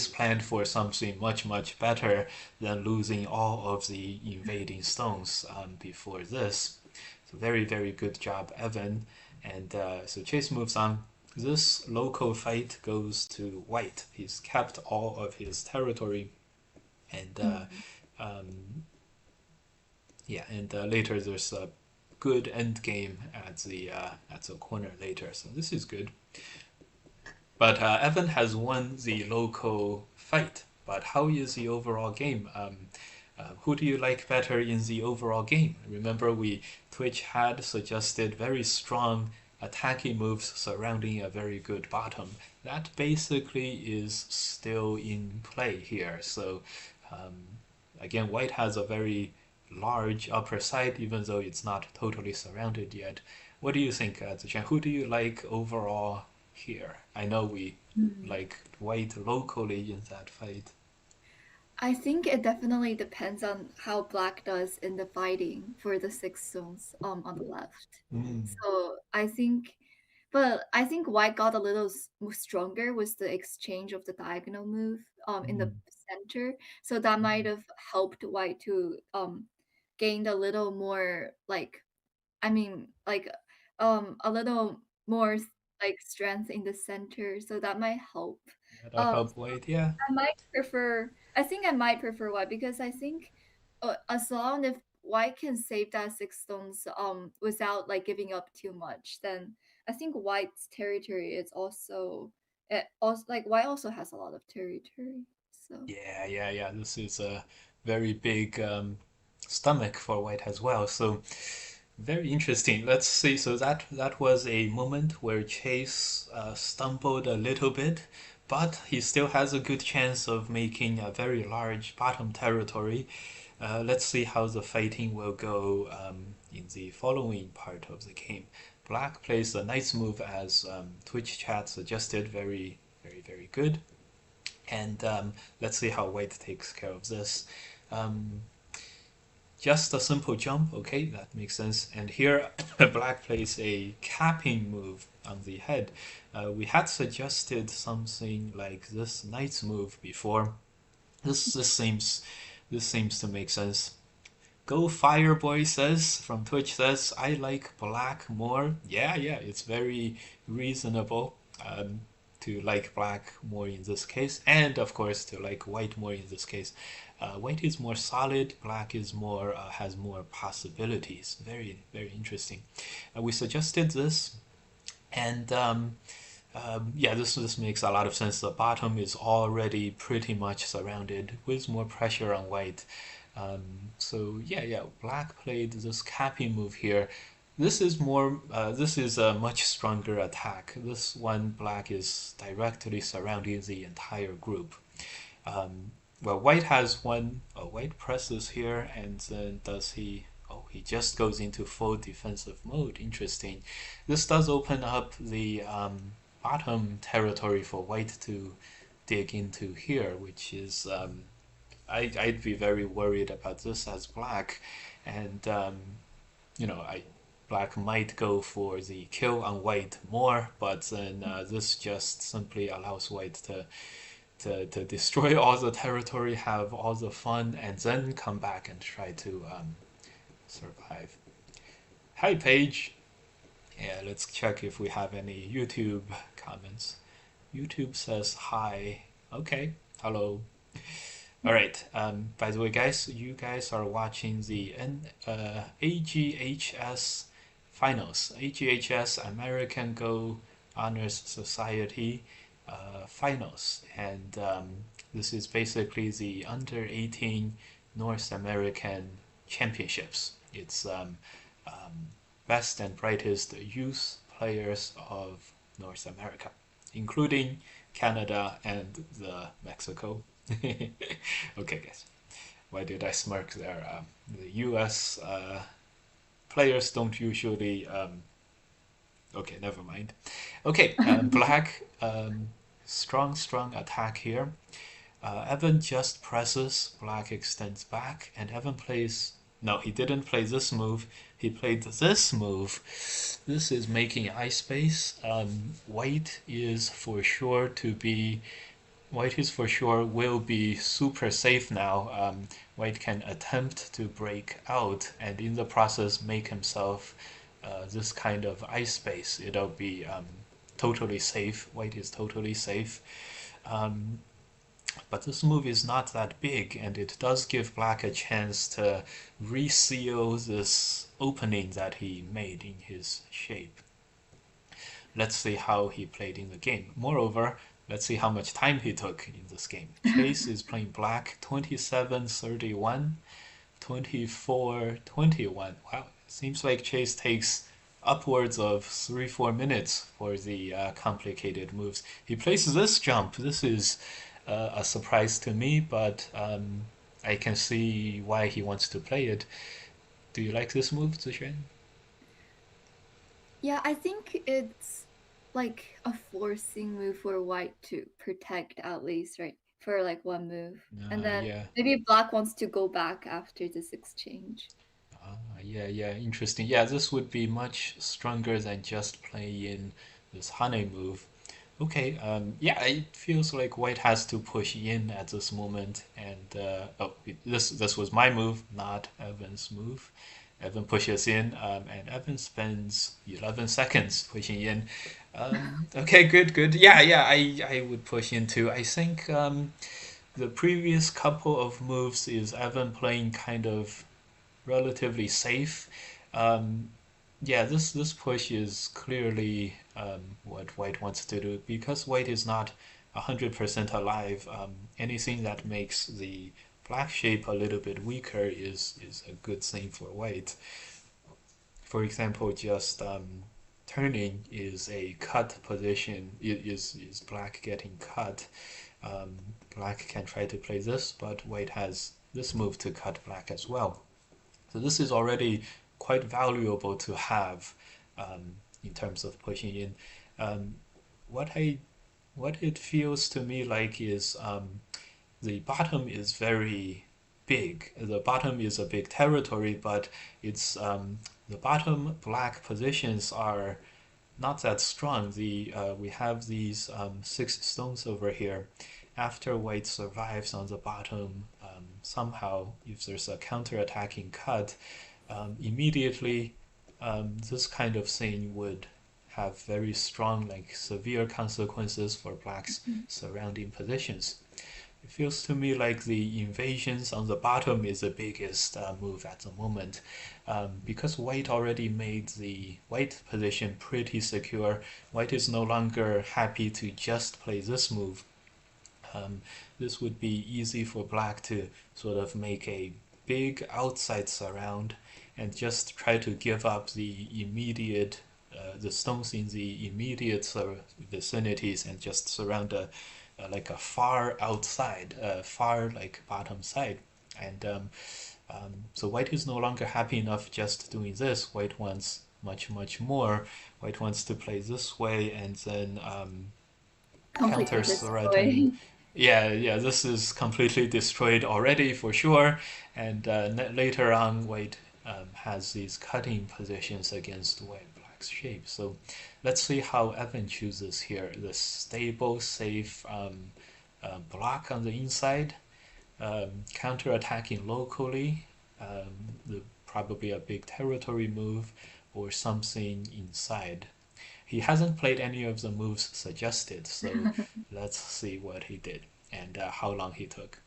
planned for something much, much better than losing all of the invading stones before this. So very, very good job, Evan. And so Chase moves on. This local fight goes to white. He's kept all of his territory, and Mm. yeah, and later there's a good end game at the corner later. So this is good. But Evan has won the local fight. But how is the overall game? Who do you like better in the overall game? Remember, Twitch had suggested very strong attacking moves surrounding a very good bottom. That basically is still in play here. So um, again, white has a very large upper side, even though it's not totally surrounded yet. What do you think, Zichen? Who do you like overall here? I know we Mm. like white locally in that fight. I think it definitely depends on how black does in the fighting for the six zones on the left. Mm, So I think white got a little stronger with the exchange of the diagonal move in the mm, center. So that might mm. have helped white to gain a little more like I mean like a little more like strength in the center. So that might help. That'll help So white, yeah. I think I might prefer white because I think as long if white can save that six stones without like giving up too much, then I think white's territory is also it also like white also has a lot of territory. So Yeah, yeah, yeah. This is a very big stomach for white as well. So very interesting. Let's see. So that was a moment where Chase stumbled a little bit, but he still has a good chance of making a very large bottom territory. Let's see how the fighting will go in the following part of the game. Black plays a nice move as Twitch chat suggested. Very, very, very good. And let's see how white takes care of this. Um, just a simple jump, okay, that makes sense. And here, black plays a capping move on the head. We had suggested something like this knight's move before. This seems to make sense. Go Fireboy says from Twitch says I like black more. Yeah, yeah, it's very reasonable to like black more in this case, and of course to like white more in this case. White is more solid, black is more has more possibilities. Very very interesting. We suggested this, and yeah, this makes a lot of sense. The bottom is already pretty much surrounded with more pressure on white. Um, so yeah, yeah, black played this capping move here. This is more. This is a much stronger attack. This one, black is directly surrounding the entire group. Um, well, white has one. White presses here, and then does he? Oh, he just goes into full defensive mode. Interesting. This does open up the bottom territory for white to dig into here, which is I'd be very worried about this as black, and I black might go for the kill on white more, but then this just simply allows white to destroy all the territory, have all the fun, and then come back and try to survive. Hi, Paige. Yeah, let's check if we have any YouTube comments. YouTube says hi. Okay, hello. All right. By the way, guys, you guys are watching the AGHS finals. AGHS American Go Honors Society finals, and this is basically the under 18 North American championships. It's best and brightest youth players of North America, including Canada and the Mexico. Okay, guys. Why did I smirk there? The U.S. Players don't usually. Okay, never mind. Okay, black. Strong, strong attack here. Evan just presses. Black extends back, and Evan plays. No, he didn't play this move. He played this move. This is making eye space. White is for sure to be White is for sure will be super safe now. White can attempt to break out and in the process make himself this kind of ice space. It'll be totally safe. White is totally safe. Um, but this move is not that big and it does give Black a chance to reseal this opening that he made in his shape. Let's see how he played in the game. Moreover, let's see how much time he took in this game. Chase is playing black 27-31, 24-21. Wow, seems like Chase takes upwards of 3-4 minutes for the complicated moves. He plays this jump. This is a surprise to me, but I can see why he wants to play it. Do you like this move, Zishan? Yeah, I think it's like a forcing move for white to protect at least, right? For like one move. And then Yeah. maybe black wants to go back after this exchange. Yeah, interesting. Yeah, this would be much stronger than just playing this Hane move. Okay, yeah, it feels like White has to push in at this moment, and this was my move, not Evan's move. Evan pushes in, and Evan spends 11 seconds pushing in. Okay, good. Yeah, I would push in too. I think the previous couple of moves is Evan playing kind of relatively safe. Um, yeah, this push is clearly what White wants to do because White is not 100% alive. Anything that makes the black shape a little bit weaker is a good thing for White. For example, just turning is a cut position. Is black getting cut? Black can try to play this, but White has this move to cut black as well. So this is already quite valuable to have in terms of pushing in. Um, what I what it feels to me like is the bottom is very big. The bottom is a big territory, but it's the bottom black positions are not that strong. We have these 6 stones over here. After white survives on the bottom, somehow if there's a counter-attacking cut, immediately this kind of thing would have very strong, like severe consequences for black's Mhm. surrounding positions. It feels to me like the invasions on the bottom is the biggest move at the moment. Because white already made the white position pretty secure, white is no longer happy to just play this move. Um, this would be easy for black to sort of make a big outside surround and just try to give up the stones in the immediate vicinities and just surround like a far outside, far like bottom side. And so white is no longer happy enough just doing this. White wants much more. White wants to play this way and then Completely counter threaten. destroy. Yeah, this is completely destroyed already for sure. And later on, white has these cutting positions against white black's shape. So let's see how Evan chooses here. The stable, safe block on the inside, counter-attacking locally, probably a big territory move or something inside. He hasn't played any of the moves suggested, so let's see what he did and how long he took.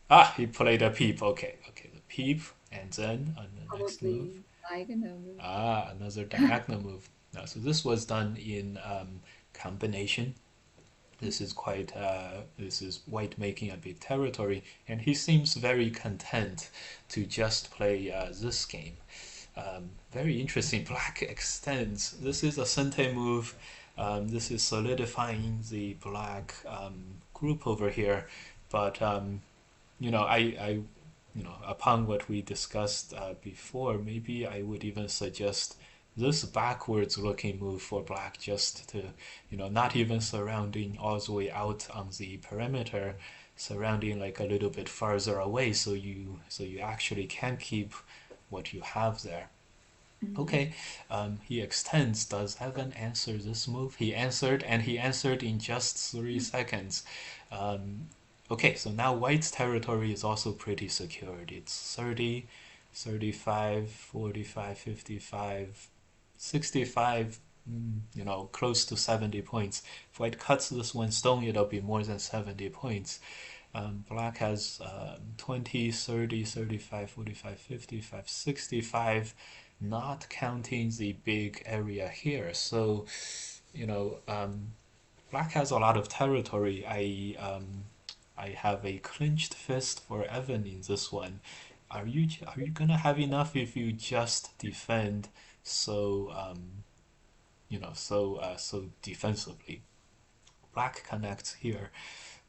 Ah, he played a peep. Okay, okay, the peep, and then on the next move, Probably diagonal move. ah, another diagonal move. So this was done in combination. This is white making a big territory, and he seems very content to just play this game. Very interesting. Black extends. This is a Sente move. This is solidifying the black group over here. But upon what we discussed before, maybe I would even suggest this backwards looking move for black just to, not even surrounding all the way out on the perimeter, surrounding like a little bit farther away so you actually can keep what you have there. Mhm. Okay, he extends. Does Evan answer this move? He answered, and he answered in just 3 seconds. Um, okay, so now White's territory is also pretty secured. It's 30, 35, 45, 55, 65, close to 70 points. If White cuts this one stone, it'll be more than 70 points. Black has 20, 30, 35, 45, 55, 65, not counting the big area here. So, you know, um, Black has a lot of territory. I have a clenched fist for Evan in this one. Are you gonna have enough if you just defend so so defensively? Black connects here.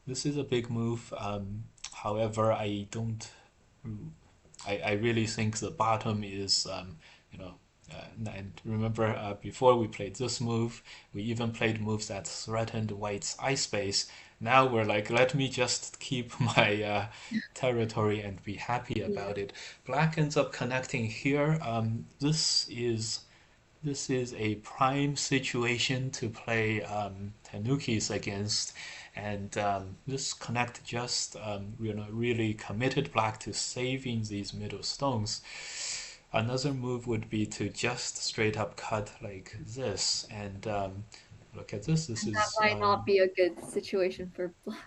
This is a big move. However, I really think the bottom is, you know, and remember before we played this move, we even played moves that threatened White's eye space. Now we're like, let me just keep my territory and be happy Yeah. about it. Black ends up connecting here. This is a prime situation to play Tanukis against, and this connect just really committed black to saving these middle stones. Another move would be to just straight up cut like this, and look at this. This And that is might not be a good situation for black.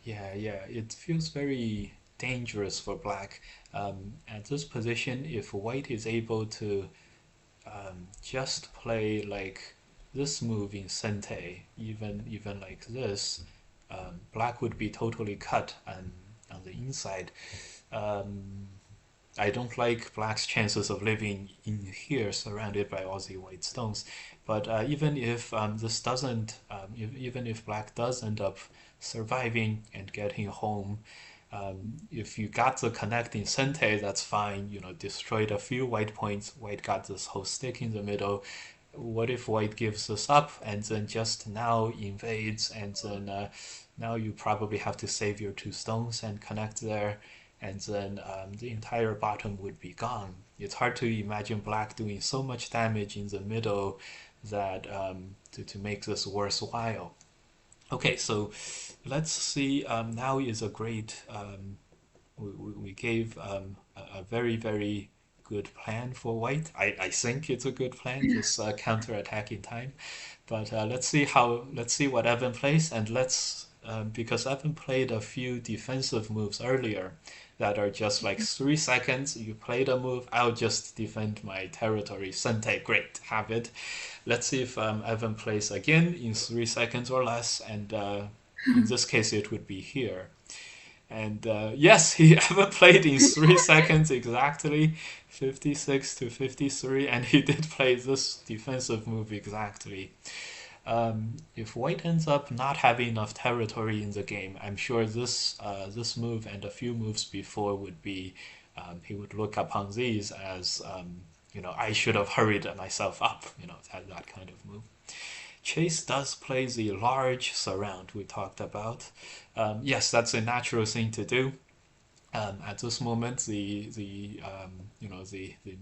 yeah, yeah. It feels very dangerous for black. At this position, if white is able to just play like this move in Sente, even like this, black would be totally cut on the inside. Um, I don't like black's chances of living in here surrounded by all the white stones. But even if this doesn't, even if black does end up surviving and getting home, if you got the connecting Sente, that's fine. Destroyed a few white points. White got this whole stick in the middle. What if white gives this up and then just now invades and then now you probably have to save your two stones and connect there and then the entire bottom would be gone. It's hard to imagine black doing so much damage in the middle that to make this worthwhile. Okay, so let's see. Now is a great. We gave a very very good plan for white. I think it's a good plan. This counter attack in time. But let's see what Evan plays, and let's because Evan played a few defensive moves earlier that are just like 3 seconds. You played a move, I'll just defend my territory. Sente, great, have it. Let's see if Evan plays again in 3 seconds or less, and in this case it would be here. And yes, he ever played in 3 seconds exactly, 56 to 53, and he did play this defensive move exactly. If White ends up not having enough territory in the game, I'm sure this move and a few moves before would be he would look upon these as I should have hurried myself up, that kind of move. Chase does play the large surround we talked about. Yes, that's a natural thing to do. At this moment, the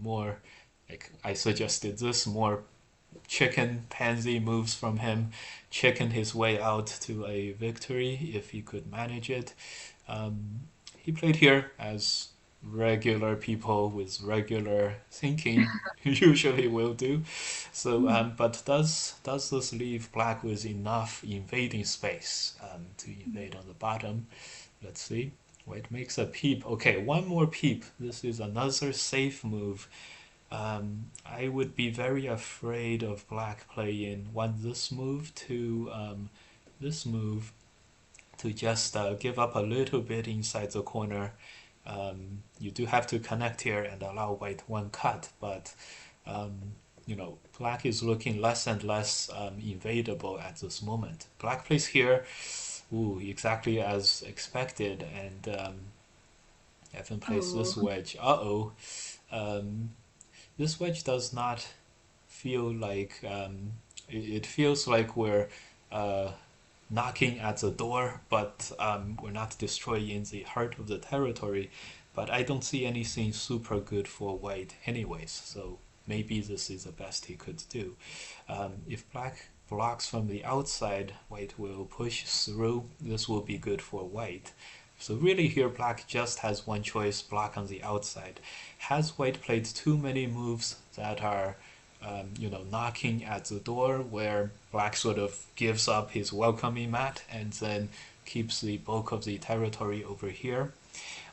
more like I suggested this more chicken pansy moves from him, chicken his way out to a victory if he could manage it. Um, he played here as regular people with regular thinking usually will do. So, but does this leave black with enough invading space to invade on the bottom? Let's see. White makes a peep. Okay, one more peep. This is another safe move. I would be very afraid of black playing this move to just give up a little bit inside the corner. You do have to connect here and allow white one cut, but um, black is looking less and less invadable at this moment. Black plays here, ooh, exactly as expected, and Evan plays Oh, this wedge. Uh-oh. Um, this wedge does not feel like it feels like we're uh, knocking at the door, but we're not destroying the heart of the territory. But I don't see anything super good for white, anyways. So maybe this is the best he could do. If black blocks from the outside, white will push through. This will be good for white. So really here black just has one choice, block on the outside. Has white played too many moves that are knocking at the door where black sort of gives up his welcoming mat and then keeps the bulk of the territory over here?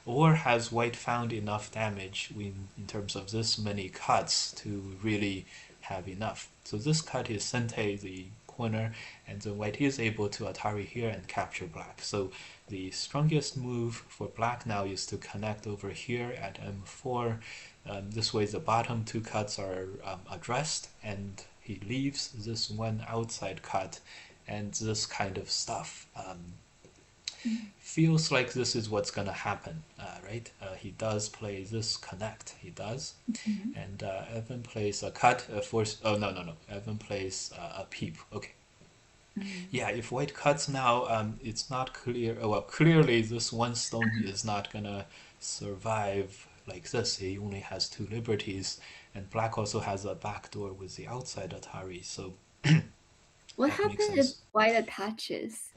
Or has white found enough damage in terms of this many cuts to really have enough? So this cut is Sente, the corner, and then white is able to Atari here and capture black. So the strongest move for black now is to connect over here at M4. This way the bottom two cuts are addressed, and he leaves this one outside cut and this kind of stuff. Feels like this is what's gonna happen, right? He does play this connect, he does, mhm. and Evan plays a cut. Oh, no, no, no. Evan plays a peep. Okay. Mm. Yeah, if white cuts now, it's not clear. Oh, well, clearly this one stone is not gonna survive like this. He only has two liberties, and black also has a backdoor with the outside Atari, so What that makes happens if sense. white attaches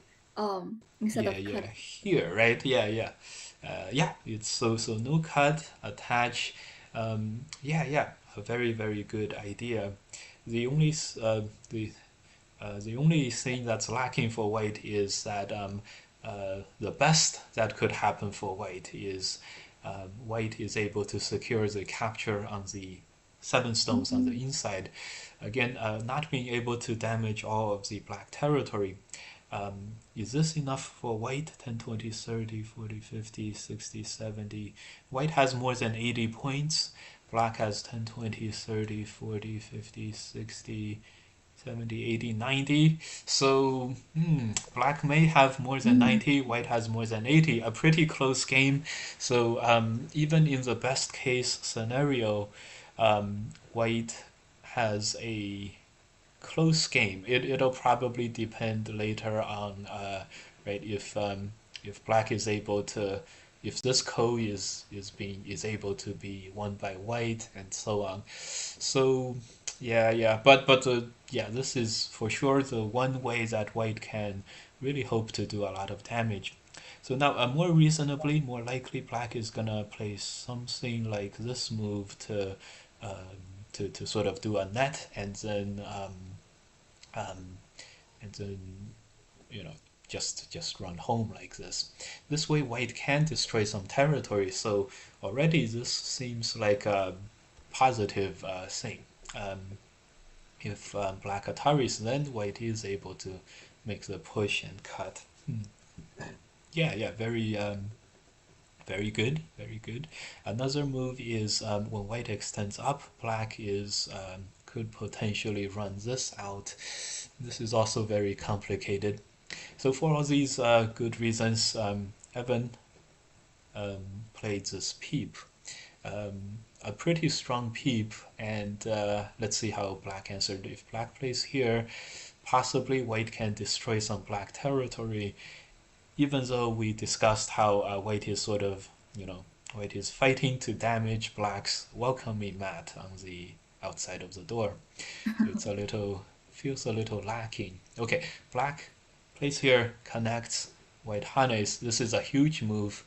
instead Yeah, of yeah, cutting? here, right? Yeah, yeah, yeah. It's so no cut, attach. Yeah, yeah, a very very good idea. The only the only thing that's lacking for white is that the best that could happen for white is white is able to secure the capture on the seven stones on the Mm. inside. Again, not being able to damage all of the black territory. Is this enough for white? 10, 20, 30, 40, 50, 60, 70. White has more than 80 points. Black has 10, 20, 30, 40, 50, 60, 70, 80, 90. So, black may have more than Mm. 90, white has more than 80. A pretty close game. So, even in the best case scenario, white has a close game. It'll probably depend later on, right? If black is able to, if this ko is able to be won by white and so on. So yeah, yeah, but yeah, this is for sure the one way that white can really hope to do a lot of damage. So now, more reasonably, more likely, black is gonna play something like this move to sort of do a net, um, and then you know just run home like this. This way, white can destroy some territory. So already, this seems like a positive thing. Um, if black Ataris, then white is able to make the push and cut. Yeah, yeah, very good, very good. Another move is when white extends up, black is could potentially run this out. This is also very complicated. So for all these good reasons, Evan played this peep, a pretty strong peep, and let's see how black answered. If black plays here, possibly white can destroy some black territory, even though we discussed how white is sort of, white is fighting to damage black's welcoming mat on the outside of the door. So it's a little, feels a little lacking. Okay, black plays here, connects, white harness. This is a huge move.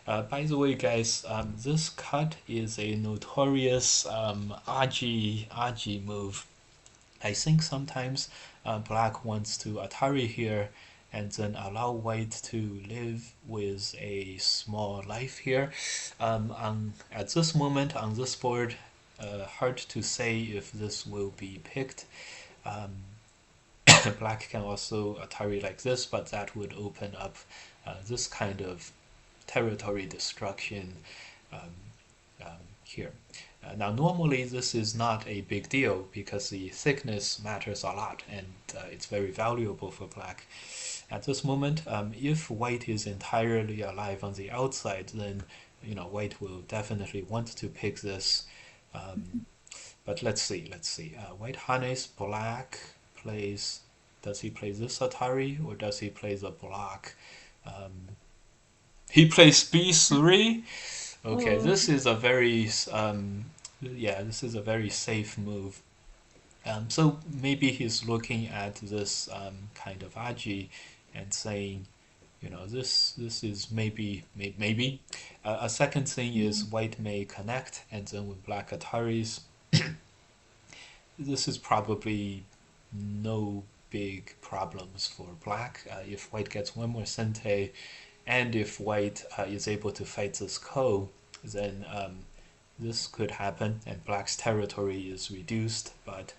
By the way, guys, this cut is a notorious AGHS move. I think sometimes black wants to Atari here and then allow white to live with a small life here. At this moment on this board, hard to say if this will be picked. Um, Black can also Atari like this, but that would open up this kind of territory destruction um, here. Now, normally this is not a big deal because the thickness matters a lot and it's very valuable for black. At this moment, if white is entirely alive on the outside, then white will definitely want to pick this. Um, but let's see. White harness, black plays. Does he play this Atari or does he play the block? Um, he plays B3. Okay, Oh. this is a very yeah, this is a very safe move. So maybe he's looking at this kind of agi and saying, this is maybe. A second thing is Mm. white may connect, and then with black Ataris, this is probably no big problems for black. If white gets one more sente, and if white is able to fight this ko, then this could happen, and black's territory is reduced, but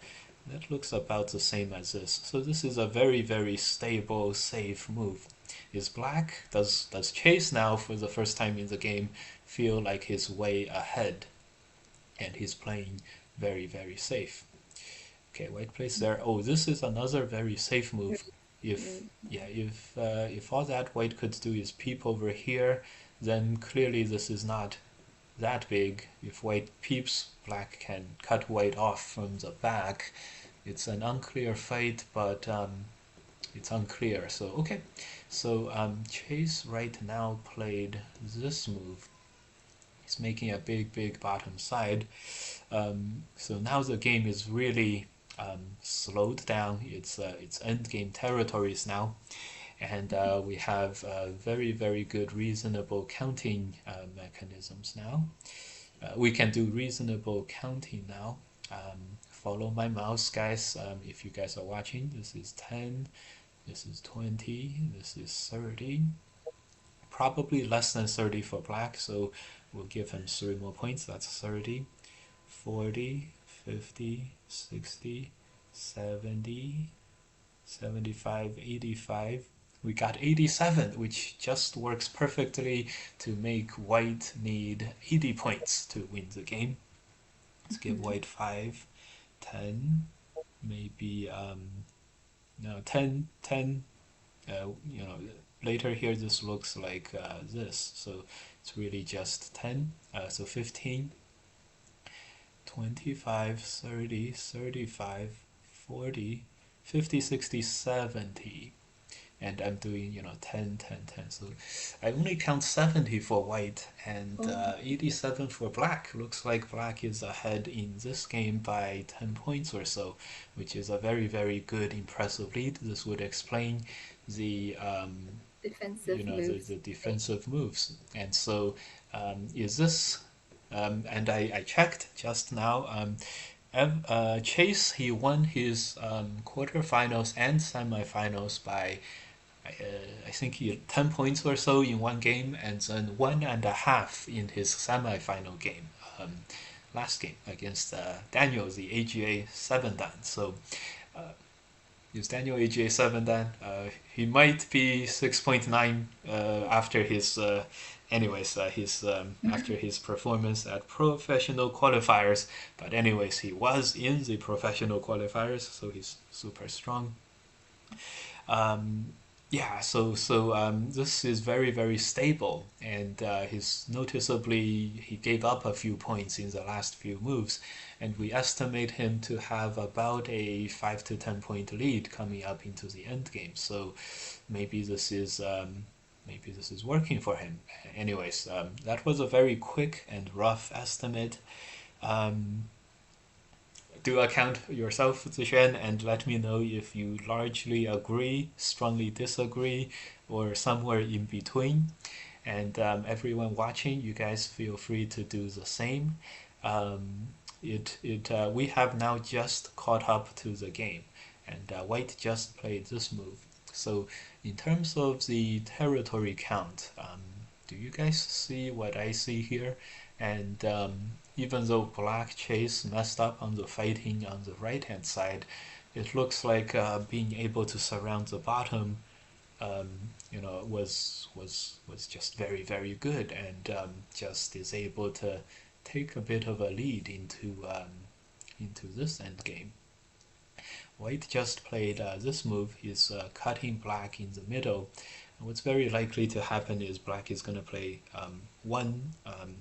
that looks about the same as this. So this is a very, very stable, safe move. Is black, does Chase now, for the first time in the game, feel like he's way ahead, and he's playing very, very safe. Okay, white plays there. Oh, this is another very safe move. If Good. yeah, if all that white could do is peep over here, then clearly this is not that big. If white peeps, black can cut white off from the back. It's an unclear fight, but it's unclear. So okay, so Chase right now played this move. He's making a big, big bottom side. So now the game is really slowed down. It's end game territories now, and we have very, very good reasonable counting mechanisms now. We can do reasonable counting now. Follow my mouse, guys. If you guys are watching, this is 10, this is 20, this is 30. Probably less than 30 for black, so we'll give him 3 more points. That's 30, 40, 50, 60, 70, 75, 85. We got 87, which just works perfectly to make white need 80 points to win the game. Let's give white 5, 10, maybe no 10, 10. Later here this looks like this, so it's really just 10. So 15, 25, 30, 35, 40, 50, 60, 70. And I'm doing 10, 10, 10. So I only count 70 for white and Oh. 87 for black. Looks like black is ahead in this game by 10 points or so, which is a very, very good, impressive lead. This would explain the Defensive moves. the defensive moves. And so is this and I checked just now. Chase, he won his quarterfinals and semifinals by I think he had 10 points or so in one game, and then 1.5 in his semifinal game, last game against Daniel, the AGA 7 Dan. So is Daniel AGA 7 Dan? He might be 6.9 after his. His after his performance at professional qualifiers, but anyways, he was in the professional qualifiers, so he's super strong. Um, yeah, so this is very, very stable, and he's noticeably he gave up a few points in the last few moves, and we estimate him to have about a 5 to 10 point lead coming up into the end game. So maybe this is working for him. Anyways, that was a very quick and rough estimate. Um, do account yourself, Zishen, and let me know if you largely agree, strongly disagree, or somewhere in between. And everyone watching, you guys feel free to do the same. We have now just caught up to the game, and White just played this move. So in terms of the territory count, do you guys see what I see here? And even though Black Chase messed up on the fighting on the right hand side, it looks like being able to surround the bottom, um, was just very good, and just is able to take a bit of a lead into this end game. White just played this move. He's cutting black in the middle. And what's very likely to happen is black is going to play one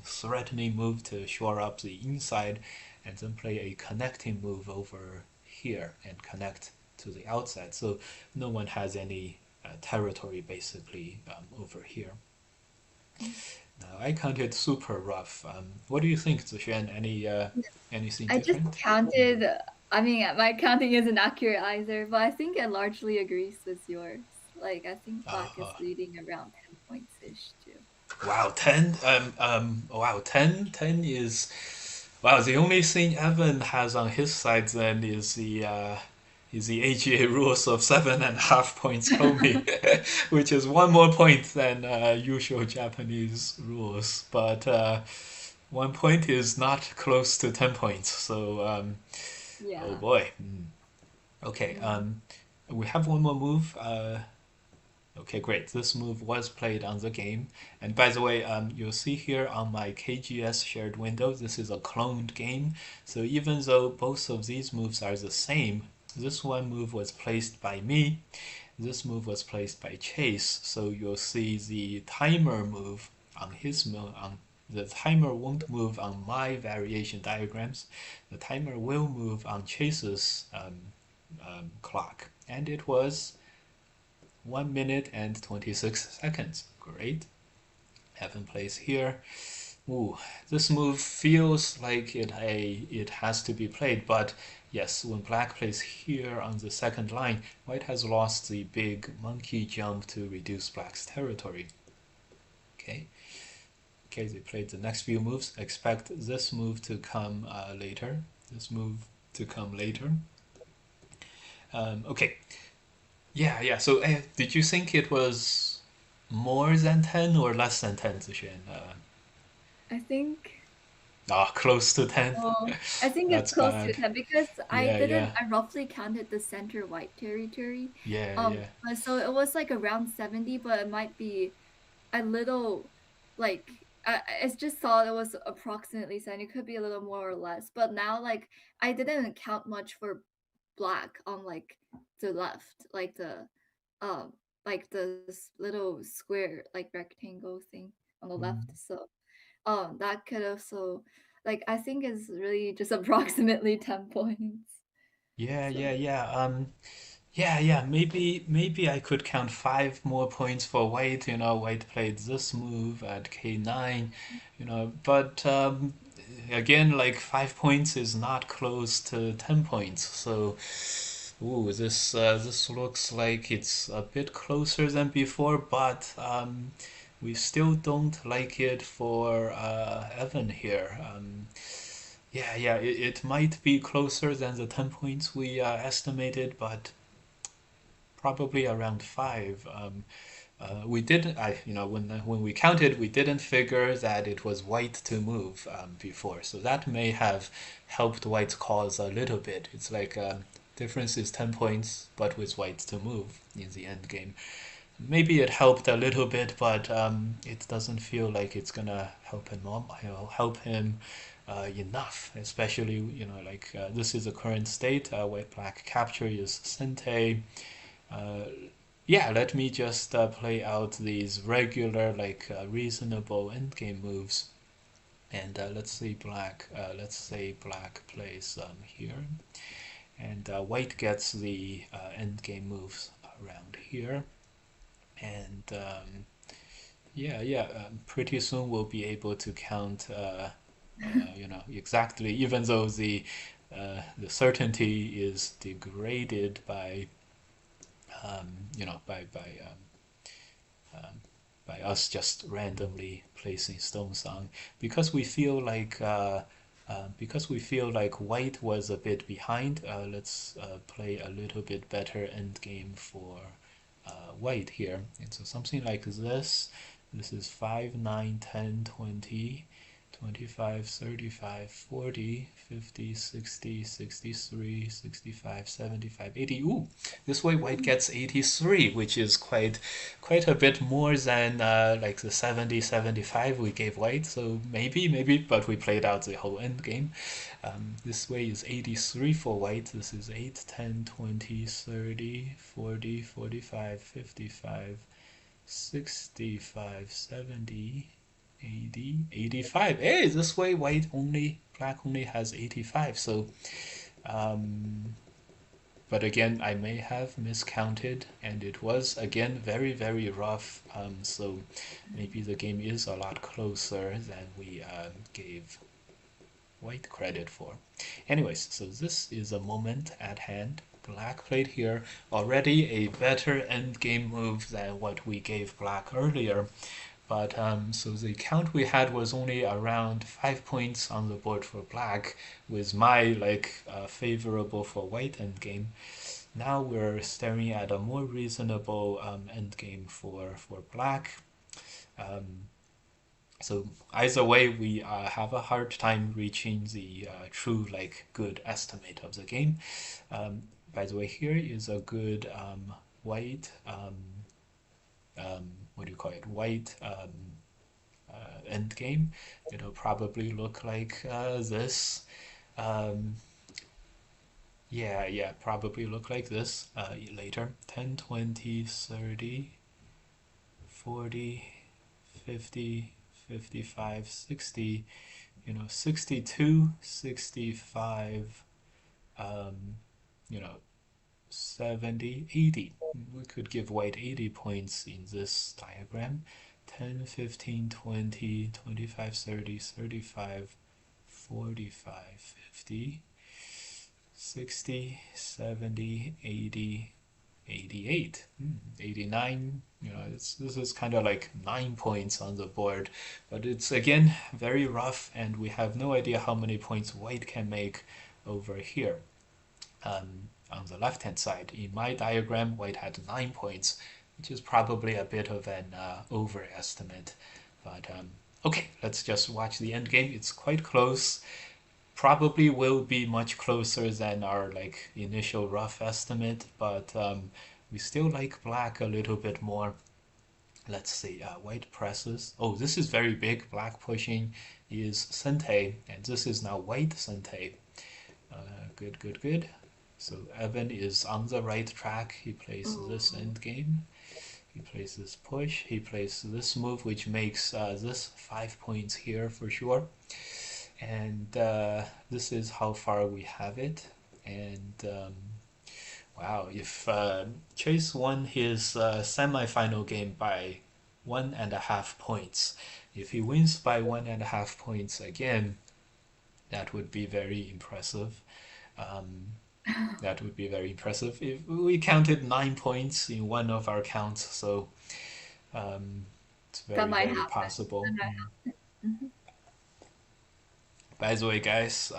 threatening move to shore up the inside, and then play a connecting move over here and connect to the outside. So no one has any territory basically over here. Now I counted super rough. What do you think, Zishan? Anything I just different? counted. I mean, my counting isn't accurate either, but I think it largely agrees with yours. Like, I think Black is Uh, leading around 10 points ish too. wow, 10. Wow, 10 is wow. The only thing Evan has on his side then is the AGA rules of 7.5 points Komi, which is one more point than usual Japanese rules. But 1 point is not close to 10 points. So oh Yeah. boy. Okay. Mm. We have one more move. Okay, great. This move was played on the game. And by the way, you'll see here on my KGS shared window, this is a cloned game. So even though both of these moves are the same, this one move was placed by me, this move was placed by Chase. So you'll see the timer move on his move on the timer won't move on my variation diagrams. The timer will move on Chase's clock. And it was 1 minute and 26 seconds. Great. Evan plays here. Ooh, this move feels like it has to be played, but yes, when black plays here on the second line, white has lost the big monkey jump to reduce black's territory. Okay. Okay, they played the next few moves. Expect this move to come later. This move to come later. Okay. Yeah. So, did you think it was more than 10 or less than 10, Zishan? I think, Close to 10. I think it's That's close to bad. 10 because Yeah. I roughly counted the center white territory. Yeah. So it was like around 70, but it might be a little like I just thought it was approximately 70. It could be a little more or less. But now like I didn't count much for black on like the left, um little square like rectangle thing on the left. Mm. So that could also like I think is really just approximately 10 points. So Yeah. Yeah. Maybe I could count 5 more points for white. White played this move at K9. But again, like 5 points is not close to 10 points. So, ooh, this looks like it's a bit closer than before, but we still don't like it for Evan here. It might be closer than the 10 points we estimated, but probably around five. We didn't, when we counted, we didn't figure that it was white to move before, so that may have helped white's cause a little bit. It's like difference is 10 points, but with white to move in the end game. Maybe it helped a little bit, but it doesn't feel like it's gonna help him, help him enough. Especially, like this is the current state. White black capture is Sente. Uh, yeah, let me just play out these regular, like reasonable endgame moves. And let's say black plays here, and white gets the endgame moves around here. And pretty soon we'll be able to count, exactly, even though the certainty is degraded by, by us just randomly placing stones on, because we feel like white was a bit behind. Let's play a little bit better end game for white here. And so something like this. This is 5, 9, 10, 20, 25, 35, 40, 50, 60, 63, 65, 75, 80. Ooh, this way white gets 83, which is quite a bit more than like the 70, 75 we gave white. So maybe, but we played out the whole end game. This way is 83 for white. This is 8, 10, 20, 30, 40, 45, 55, 65, 70, 80, 85. Hey, this way black only has 85. So, um, but again, I may have miscounted, and it was again very rough. So maybe the game is a lot closer than we gave white credit for. Anyways, so this is a moment at hand. Black played here, already a better endgame move than what we gave black earlier. But so the count we had was only around 5 points on the board for black, with my favorable for white endgame. Now we're staring at a more reasonable endgame for black. Um, so either way, we have a hard time reaching the true good estimate of the game. By the way, here is a good white what do you call it? White end game. It'll probably look like this. Um, yeah, probably look like this later. 10, 20, 30, 40, 50, 55, 60, 62, 65, um, you know, 70, 80. We could give white 80 points in this diagram. 10, 15, 20, 25, 30, 35, 45, 50, 60, 70, 80, 88, 89. This is kind of like 9 points on the board, but it's again very rough, and we have no idea how many points white can make over here. On the left hand side, in my diagram, white had 9 points, which is probably a bit of an overestimate. But okay, let's just watch the end game. It's quite close. Probably will be much closer than our initial rough estimate, but we still like black a little bit more. Let's see, white presses. Oh, this is very big. Black pushing is Sente, and this is now white Sente. Good. So Evan is on the right track. He plays this end game. He plays this push. He plays this move, which makes this 5 points here for sure. And this is how far we have it. And wow, if Chase won his semi-final game by 1.5 points, if he wins by 1.5 points again, that would be very impressive. Um, that would be very impressive. If we counted 9 points in one of our counts, so it's That might very happen. possible. Mhm. By the way, guys,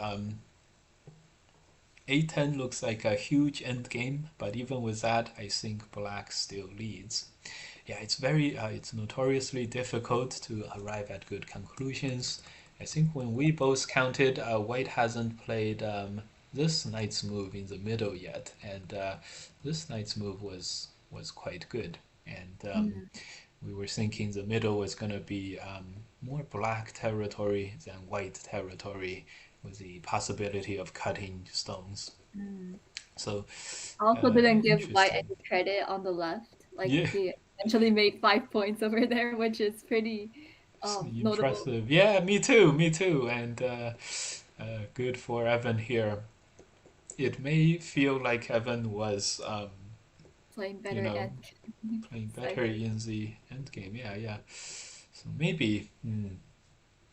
A10 looks like a huge end game, but even with that, I think black still leads. Yeah, it's notoriously difficult to arrive at good conclusions. I think when we both counted, white hasn't played this knight's move in the middle yet, and this knight's move was quite good. And Mm, we were thinking the middle was going to be more black territory than white territory, with the possibility of cutting stones. mm. So I also didn't give White interesting. any credit on the left. Like Yeah, he actually made 5 points over there, which is pretty notable. impressive. Yeah, me too, me too. And good for Evan here. It may feel like Evan was, Playing you better know, at playing I better heard. in the end game. Yeah. So maybe.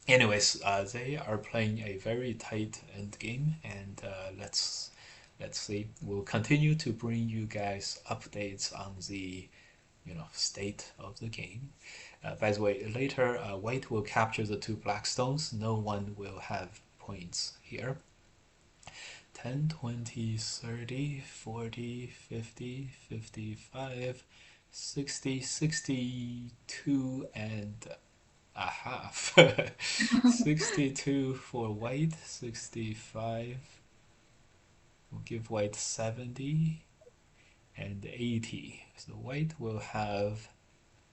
Anyways, they are playing a very tight end game, and let's see. We'll continue to bring you guys updates on the state of the game. By the way, later white will capture the two black stones. No one will have points here. 10, 20, 30, 40, 50, 55, 60, 62 and a half. 62 for white, 65. We'll give white 70 and 80. So white will have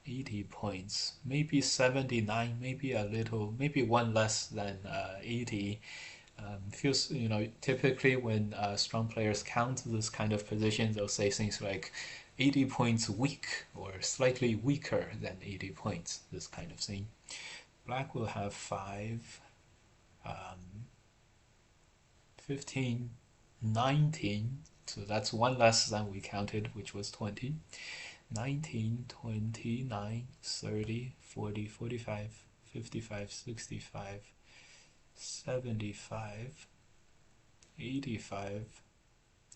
80 points, maybe 79, maybe a little, maybe one less than 80. Feels, typically when strong players count this kind of position, they'll say things like 80 points weak or slightly weaker than 80 points, this kind of thing. Black will have 5, um, 15, 19. So that's one less than we counted, which was 20. 19, 29, 30, 40, 45, 55, 65, 75, 85,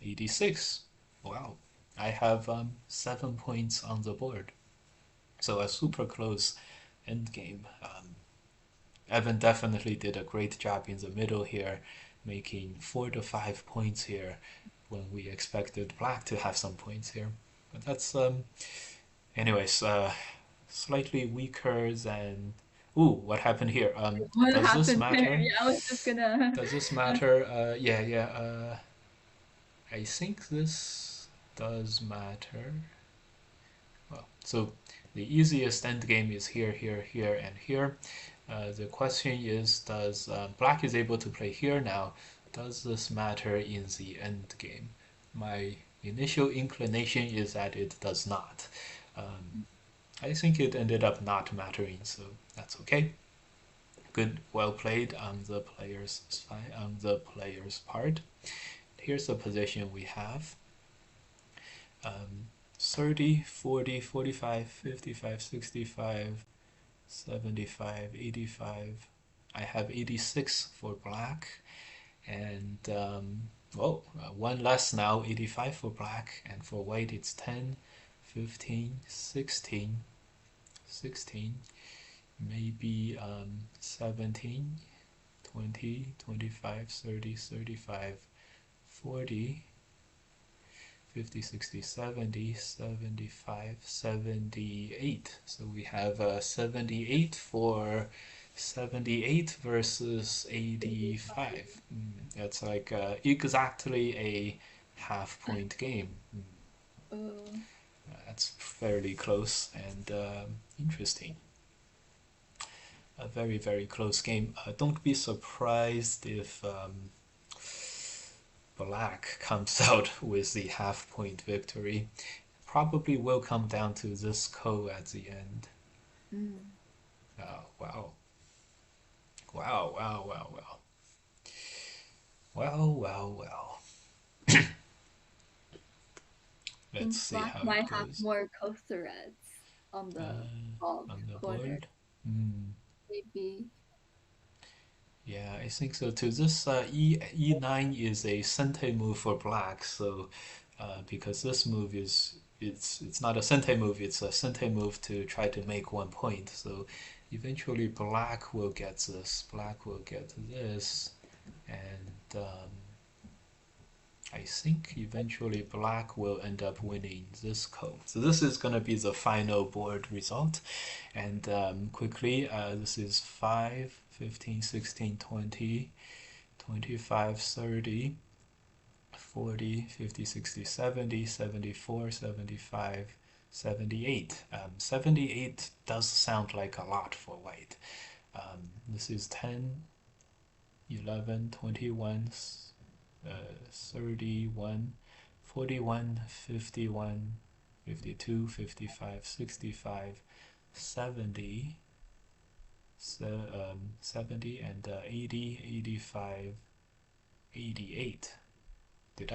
86. Wow. I have 7 points on the board. So a super close end game. Evan definitely did a great job in the middle here, making 4 to 5 points here when we expected black to have some points here. But that's, anyways, slightly weaker than. Ooh, what happened here? What Does this happened there? matter? Yeah, I was just gonna Does this ask. matter? Yeah, yeah. I think this does matter. Well, so the easiest end game is here, here, here, and here. The question is, does black is able to play here now? Does this matter in the end game? My initial inclination is that it does not. Um, I think it ended up not mattering, so that's okay. Good, well played on the player's part. Here's the position we have. Um, 30, 40, 45, 55, 65, 75, 85. I have 86 for black, and one less now, 85 for black, and for white it's 10, 15, 16, 16, maybe 17, 20, 25, 30, 35, 40, 50, 60, 70, 75, 78. So we have 78 for 78 versus 85. That's like exactly a half point game. Oh, That's fairly close and interesting. A very, very close game. Don't be surprised if black comes out with the half point victory. Probably will come down to this ko at the end. mm. Oh, wow. Wow, wow, wow, wow. Well, well, well. Let's Think see black how it might have goes. more co-threads on the top On the corner, board. Hmm. maybe. Yeah, I think so too. This E9 is a sente move for black, so because this move is it's not a sente move, it's a sente move to try to make 1 point. So eventually black will get this, black will get this, and I think eventually black will end up winning this code. So this is going to be the final board result. And quickly, this is 5, 15, 16, 20, 25, 30, 40, 50, 60, 70, 74, 75, 78. 78 does sound like a lot for white. This is 10, 11, 21, 31, 41, 51, 52, 55, 65, 70, 70 and 80, 85, 88. Did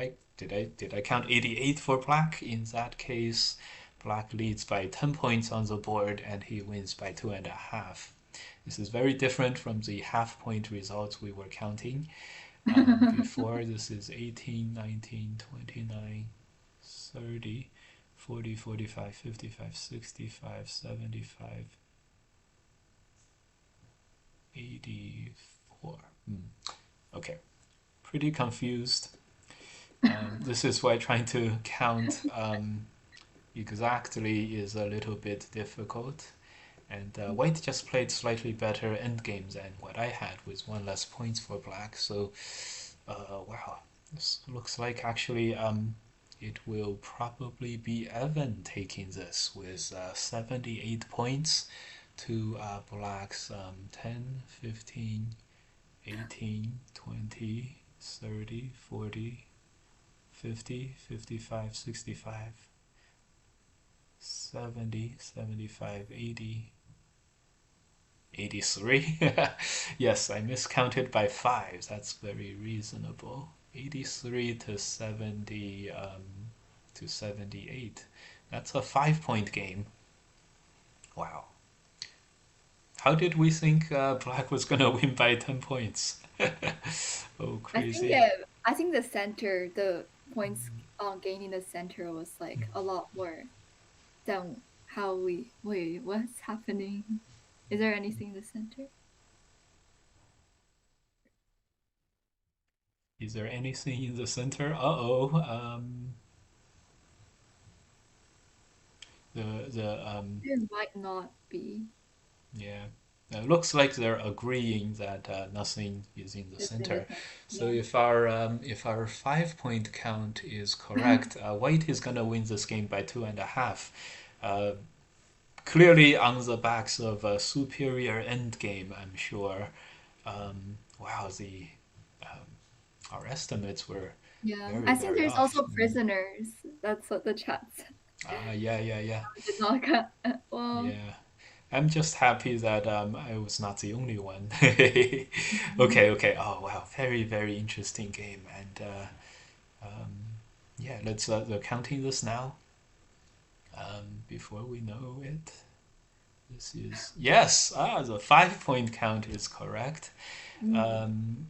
I count 88 for black? In that case, black leads by 10 points on the board and he wins by 2.5. This is very different from the half point results we were counting. Before this is 18, 19, 29, 30, 40, 45, 55, 65, 75, 84. Okay, pretty confused. This is why trying to count exactly is a little bit difficult. And white just played slightly better endgame than what I had with one less points for black. So, wow, this looks like actually it will probably be Evan taking this with 78 points to black's 10, 15, 18, 20, 30, 40, 50, 55, 65, 70, 75, 80, 83. Yes, I miscounted by five. That's very reasonable. 83 to 70 to 78. That's a 5 point game. Wow. How did we think Black was gonna win by 10 points? Oh, I think crazy. I think the center, the points on gaining the center was like a lot more than how we wait, what's happening? Is there anything in the center? Is there anything in the center? Uh-oh. The There might not be. yeah. It looks like they're agreeing that nothing is in the It's in the center. center. So Yeah. if our 5 point count is correct, White is gonna win this game by 2.5. Uh, Clearly on the backs of a superior end game, I'm sure. Wow, the um, our estimates were Yeah. very I think very there's off. also prisoners. That's what the chat said. Yeah, yeah, yeah, Did not cut. Well, yeah. I'm just happy that I was not the only one. mhm. Okay, okay. Oh wow, very very interesting game. And um, yeah, let's we're counting this now. Before we know it, this is yes. The 5 point count is correct. Mm. Um,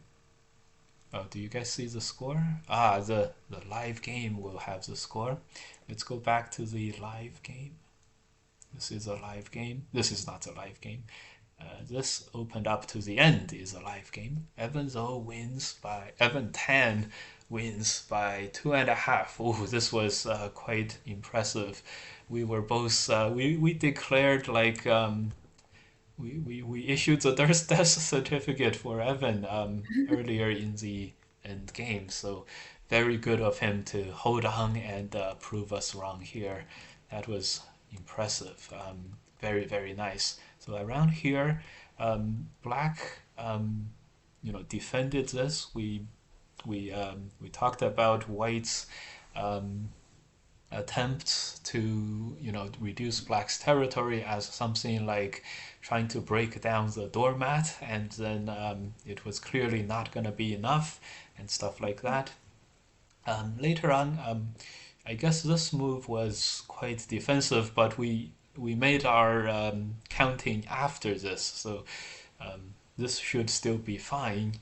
oh, do you guys see the score? The live game will have the score. Let's go back to the live game. This is a live game. This is not a live game. This opened up to the end is a live game. Evan Tan wins by 2.5. Oh, this was quite impressive. We were both we declared like we issued the death certificate for Evan earlier in the end game. So very good of him to hold on and prove us wrong here. That was impressive. Very very nice. So around here, Black defended this. We talked about White's um, attempts to reduce Black's territory as something like trying to break down the doormat, and then it was clearly not going to be enough, and stuff like that. Later on, I guess this move was quite defensive, but we made our counting after this, so this should still be fine.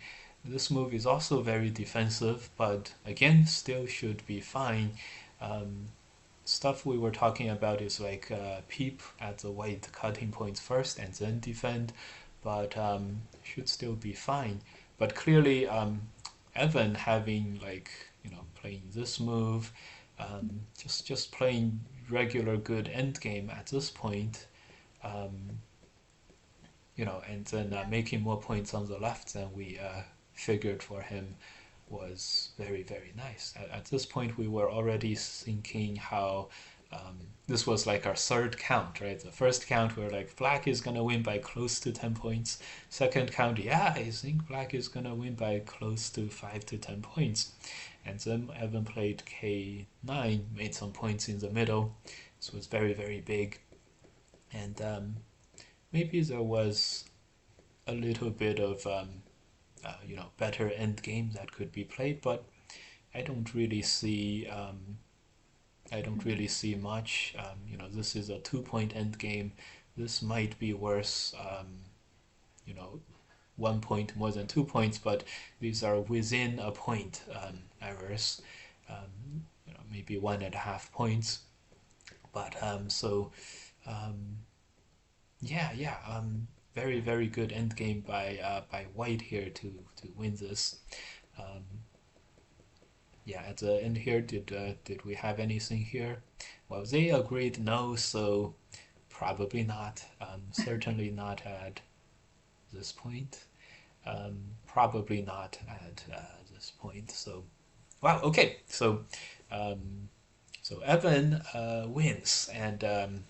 This move is also very defensive, but again, still should be fine. Um, Stuff we were talking about is like peep at the white cutting points first and then defend, but should still be fine. But clearly, Evan having like playing this move, just playing regular good end game at this point, um, and then Yeah. making more points on the left than we figured for him was very, very nice. At this point, we were already thinking how this was like our third count, right? The first count, we were like, Black is going to win by close to 10 points. Second count, yeah, I think Black is going to win by close to 5 to 10 points. And then Evan played K9, made some points in the middle. This was very, very big. And maybe there was a little bit of better end game that could be played, but I don't really see much. This is a 2 point end game. This might be worth you know 1 point more than 2 points, but these are within a point errors. Maybe 1.5 points. But yeah, yeah. Very very good end game by White here to win this. Um, Yeah, at the end here, did we have anything here? Well, they agreed no, so probably not. Certainly not at this point. Probably not at this point. So wow. Okay. Um, so Evan wins, and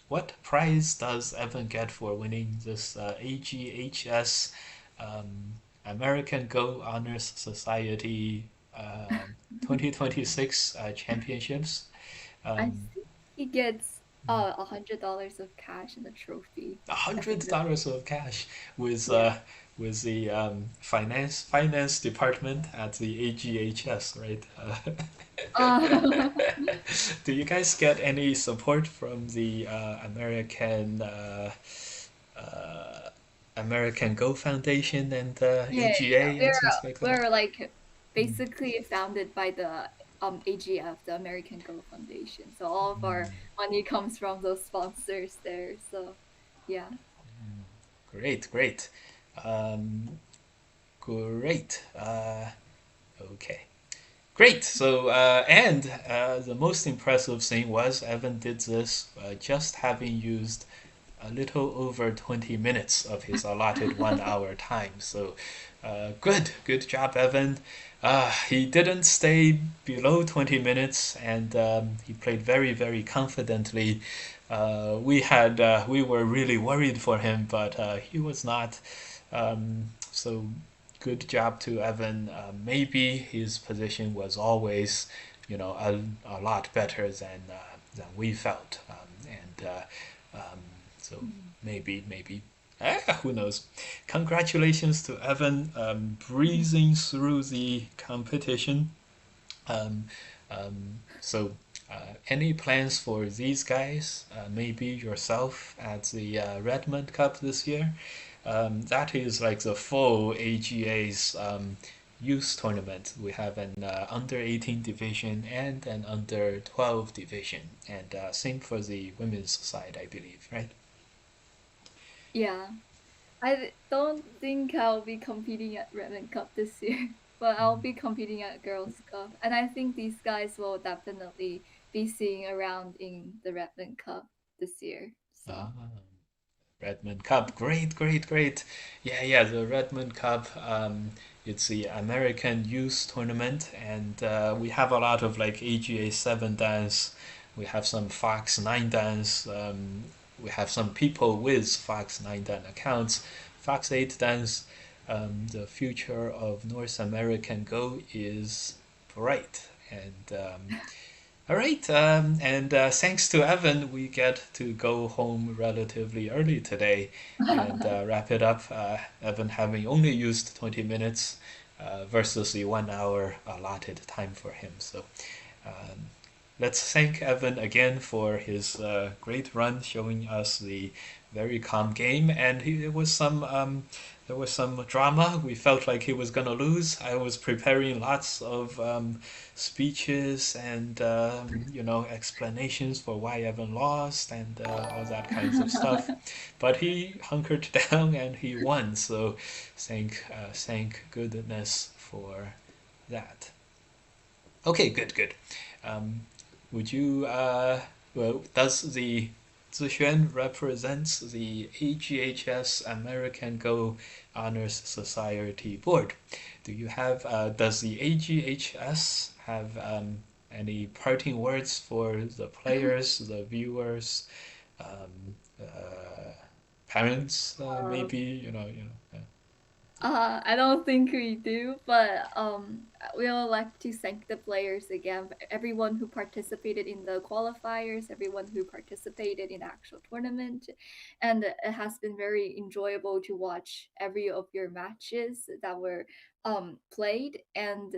what prize does Evan get for winning this AGHS um, American Go Honors Society 2026 championships? I Um, think he gets $100 of cash and a trophy. I think that's $100 of cash with yeah. the finance department at the AGHS, right? Uh, Do you guys get any support from the American Go Foundation and yeah, yeah. AGA and We're things like that? we're like basically founded by the AGF, the American Go Foundation. So all of our money comes from those sponsors there. So yeah. Great, great, um, great. Okay. Great. So, and the most impressive thing was Evan did this just having used a little over 20 minutes of his allotted 1 hour time. So, good job, Evan. He didn't stay below 20 minutes and he played very confidently. We were really worried for him, but he was not. So good job to Evan. Maybe his position was always, a lot better than we felt, and so maybe. Who knows? Congratulations to Evan breezing through the competition. Um, any plans for these guys? Maybe yourself at the Redmond Cup this year? That is like the full AGA's youth tournament. We have an under 18 division and an under 12 division, and same for the women's side, I believe, right? Yeah. Don't think I'll be competing at Redmond Cup this year, but I'll be competing at Girls Cup. And I think these guys will definitely be seeing around in the Redmond Cup this year. So Ah, Redmond Cup, great. Yeah, the Redmond Cup. It's the American Youth Tournament, and we have a lot of like AGA 7 dance. We have some Fox 9 dance. We have some people with Fox 9 dance accounts. Fox 8 dance. The future of North American Go is bright, and all right, and thanks to Evan, we get to go home relatively early today and wrap it up. Evan having only used 20 minutes versus the 1 hour allotted time for him. So um, let's thank Evan again for his great run, showing us the very calm game. And there was some drama. We felt like he was gonna lose. I was preparing lots of speeches and explanations for why Evan lost and all that kinds of stuff. But he hunkered down and he won. So thank goodness for that. Okay, good. Um, would you, well, does the Zixuan represents the AGHS American Go Honors Society Board? Does the AGHS have any parting words for the players, the viewers, um, parents, maybe, I don't think we do, but we all like to thank the players again, everyone who participated in the qualifiers, everyone who participated in the actual tournament, and it has been very enjoyable to watch every of your matches that were played, and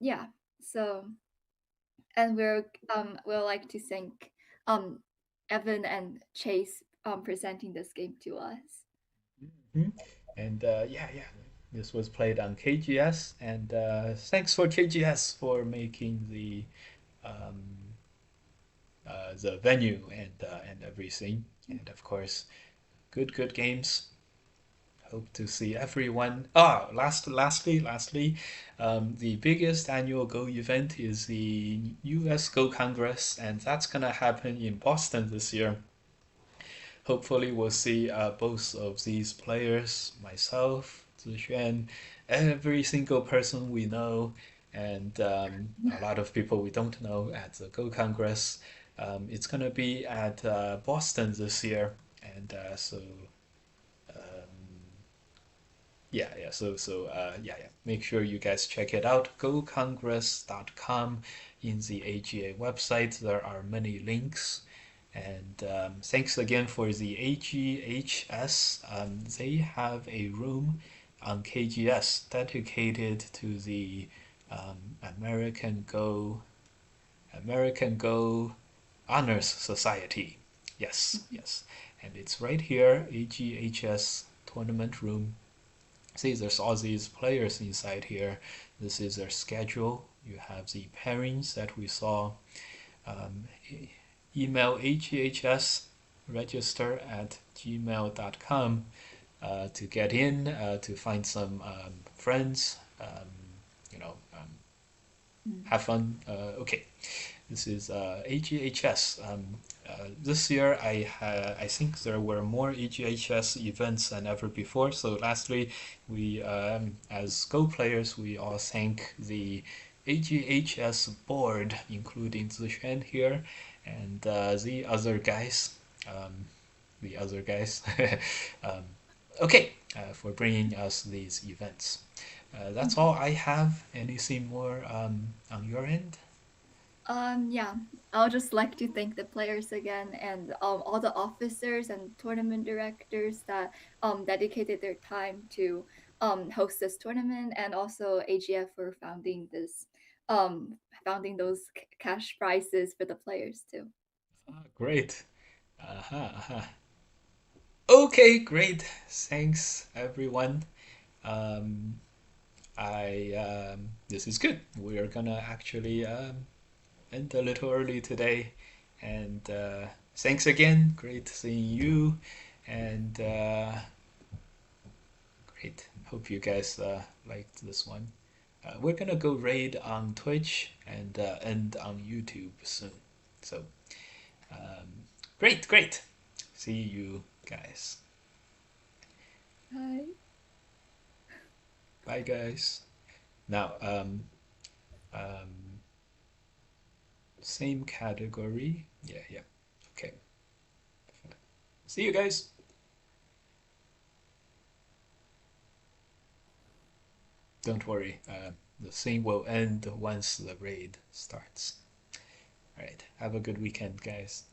yeah, so and we'll like to thank um Evan and Chase presenting this game to us. Mhm. And this was played on KGS, and thanks for KGS for making um, the venue and everything, and of course, good games. Hope to see everyone. Lastly, the biggest annual Go event is the US Go Congress, and that's gonna happen in Boston this year. Hopefully, we'll see both of these players, myself, Zixuan, every single person we know, and a lot of people we don't know at the Go Congress. It's gonna be at Boston this year, and yeah. Make sure you guys check it out. GoCongress.com in the AGA website. There are many links. And thanks again for the AGHS. They have a room on KGS dedicated to the um, American Go American Go Honors Society. Yes, yes. And it's right here, AGHS tournament room. See, there's all these players inside here. This is their schedule. You have the pairings that we saw. Um, email AGHS register at gmail.com to get in, to find some friends, you know, have fun. Okay, this is AGHS. This year, I think there were more AGHS events than ever before. So, lastly, we as Go players, we all thank the AGHS board, including Zishan here, and the other guys. Um, the other guys. um, okay, for bringing us these events. That's all I have. Anything more on your end? Yeah, I'll just like to thank the players again and all the officers and tournament directors that dedicated their time to host this tournament, and also AGF for founding those cash prizes for the players too. Ah, great. Uh-huh. Okay, great. Thanks, everyone. Um, I This is good. We are gonna actually end a little early today, and thanks again. Great seeing you, and great. Hope you guys liked this one. We're gonna go raid on Twitch and end on YouTube soon. So great. See you guys. Bye. Bye, guys. Now, um, same category. Yeah. Okay. See you guys. Don't worry. The thing will end once the raid starts. All right. Have a good weekend, guys.